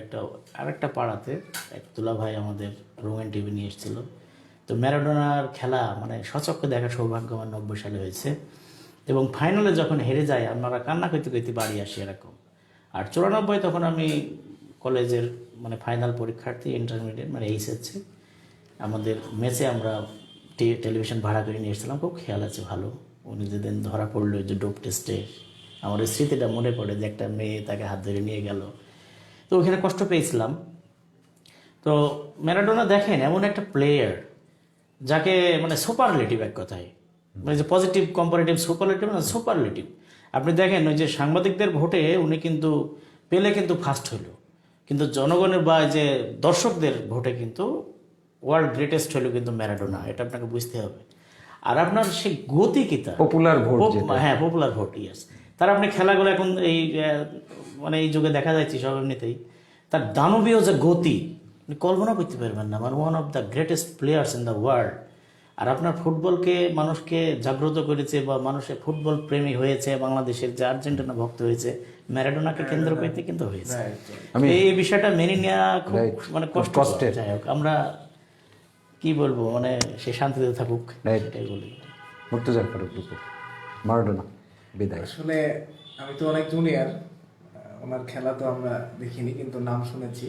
আরেকটা পাড়াতে এক তুলা ভাই আমাদের রঙিন টিভি নিয়ে এসেছিল। তো ম্যারাডোনার খেলা সচক্ষে দেখার সৌভাগ্য আমার 90 সালে হয়েছে। এবং ফাইনালে যখন হেরে যায় আমরা কান্না করতে করতে বাড়ি আসি এরকম। আর 94 তখন আমি কলেজের ফাইনাল পরীক্ষার্থী, ইন্টারমিডিয়েট এইচএসসি। আমাদের মেসে আমরা টেলিভিশন ভাড়া করে নিয়ে এসেছিলাম, খুব খেয়াল আছে ভালো। উনি যেদিন ধরা পড়লো যে ডোপ টেস্টে, আমার ওই স্মৃতিটা মনে পড়ে যে একটা মেয়ে তাকে হাত ধরে নিয়ে গেল। তো ওখানে কষ্ট পেয়েছিলাম। তো ম্যারাডোনা দেখেন এমন একটা প্লেয়ার যাকে সুপারলেটিভ, এক কথায় যে পজিটিভ কম্পারেটিভ সুপারলেটিভ। আপনি দেখেন ওই যে সাংবাদিকদের ভোটে উনি কিন্তু পেলে কিন্তু ফার্স্ট হইলো, কিন্তু জনগণের বা যে দর্শকদের ভোটে কিন্তু ওয়ার্ল্ড গ্রেটেস্ট হইলো কিন্তু ম্যারাডোনা। এটা আপনাকে বুঝতে হবে। আর আপনার সে গতি কিতা
পপুলার ভোট,
হ্যাঁ পপুলার ভোট, ইয়েস। তার আপনি খেলাগুলো এখন এই যুগে দেখা যাচ্ছে সব এমনিতেই, তার দানবীয় যে গতি আপনি কল্পনা করতে পারবেন না। One of the greatest players in the world. আর আপনার ফুটবলকে মানুষকে জাগ্রত করেছে বা মানুষের ফুটবল প্রেমী হয়েছে, বাংলাদেশের যে আর্জেন্টিনা ভক্ত হয়েছে, ম্যারাডোনাকে কেন্দ্র করতে কিন্তু হয়েছে। এই বিষয়টা মেনে নেওয়া খুব কষ্টের। যাই হোক, আমরা কি বলবো, সে শান্তিতে থাকুক, এটাই বলি।
মুর্তজা ফারুক মারাডোনা বিদায়।
আসলে আমি তো অনেক জুনিয়র, ওনার খেলা তো আমরা দেখিনি, কিন্তু নাম শুনেছি।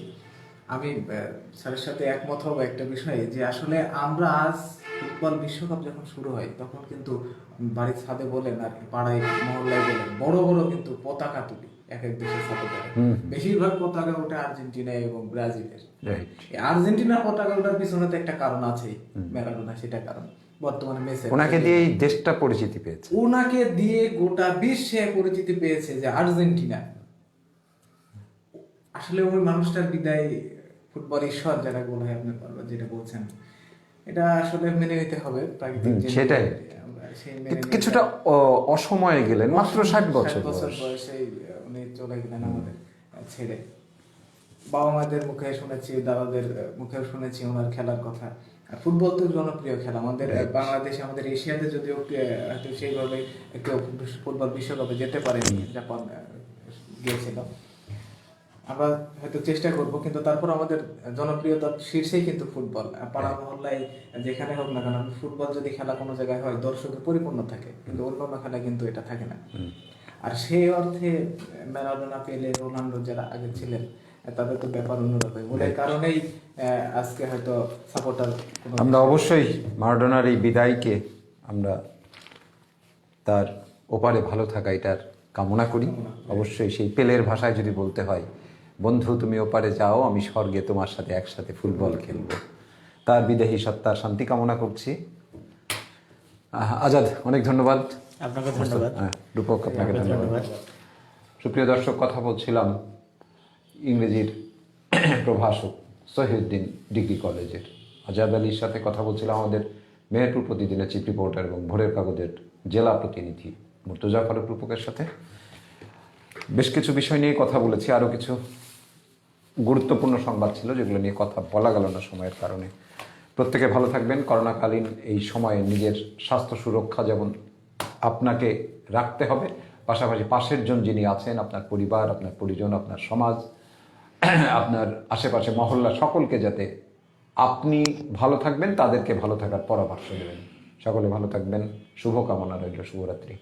আমি স্যারের সাথে একমত হব একটা বিষয়ে, যে আসলে আমরা আজ ফুটবল বিশ্বকাপ যখন শুরু হয় তখন কিন্তু বাড়ির ছাদে বলেন আর পাড়ায় মহল্লায় বলেন বড় বড় কিন্তু পতাকা তুলি এক এক দেশের সাপোর্টার। বেশিরভাগ পতাকা ওঠে আর্জেন্টিনা এবং ব্রাজিলের। আর্জেন্টিনার পতাকা ওঠার পিছনে তো একটা কারণ আছেই, ম্যারাডোনা সেটা কারণ। বর্তমানে মেসি,
ওনাকে দিয়ে এই দেশটা পরিচিতি পেয়েছে,
ওনাকে দিয়ে গোটা বিশ্বে পরিচিতি পেয়েছে যে আর্জেন্টিনা। আসলে ওই মানুষটার বিদায়, ফুটবল ঈশ্বর যারা বলা হয়, আপনি যেটা বলছেন, এটা আসলে মেনে নিতে হবে।
সেটাই কিছুটা অসময়ে গেলেন, মাত্র 60 বছর
বয়সে উনি চলে গেলেন আমাদের ছেড়ে। বাবা মাদের মুখে শুনেছি, দাদাদের মুখেও শুনেছি ওনার খেলার কথা। ফুটবল তো জনপ্রিয় খেলা আমাদের বাংলাদেশে, আমাদের এশিয়াতে যদিও হয়তো সেইভাবে একটু ফুটবল বিশ্বকাপে যেতে পারেনি, জাপান গিয়েছিল। আমরা হয়তো চেষ্টা করব, কিন্তু তারপর আমাদের জনপ্রিয়তার শীর্ষেই কিন্তু ফুটবল। পাড়া মহল্লায় যেখানে হোক না কেন, ফুটবল যদি খেলা কোনো জায়গায় হয় দর্শকে পরিপূর্ণ থাকে, কিন্তু অন্য খেলায় কিন্তু এটা থাকে না। আর সেই অর্থে ম্যারাডোনা, পেলে, রোনাল্ডো যারা আগে ছিলেন তাদের তো ব্যাপার অন্যরকম। ওদের কারণেই আজকে হয়তো সাপোর্টার।
আমরা অবশ্যই মারাডোনার এই বিদায়কে আমরা তার ওপারে ভালো থাকা এটার কামনা করি। অবশ্যই সেই পেলের ভাষায় যদি বলতে হয়, বন্ধু তুমি ওপারে যাও, আমি স্বর্গে তোমার সাথে একসাথে ফুটবল খেলবো, তার বিদেহী সত্তার শান্তি কামনা করছি। আজাদ, অনেক ধন্যবাদ।
আপনাকে ধন্যবাদ।
রূপক, আপনাকে ধন্যবাদ। সুপ্রিয় দর্শক, কথা বলছিলাম ইংরেজির প্রভাষক সহিউদ্দিন ডিগ্রি কলেজের আজাদ আলীর সাথে। কথা বলছিলাম আমাদের মেহেরপুর প্রতিদিনের চিফ রিপোর্টার এবং ভোরের কাগজের জেলা প্রতিনিধি মুর্তজা ফারুক রূপকের সাথে। বেশ কিছু বিষয় নিয়ে কথা বলেছি, আরও কিছু গুরুত্বপূর্ণ সংবাদ ছিল যেগুলো নিয়ে কথা বলা গেল না সময়ের কারণে। প্রত্যেকে ভালো থাকবেন। করোনাকালীন এই সময়ে নিজের স্বাস্থ্য সুরক্ষা যেমন আপনাকে রাখতে হবে, পাশাপাশি পাশের জন যিনি আছেন, আপনার পরিবার, আপনার পরিজন, আপনার সমাজ, আপনার আশেপাশে মহল্লা, সকলকে যাতে আপনি ভালো থাকবেন তাদেরকে ভালো থাকার পরামর্শ দেবেন। সকলে ভালো থাকবেন, শুভকামনা রইল। শুভরাত্রি।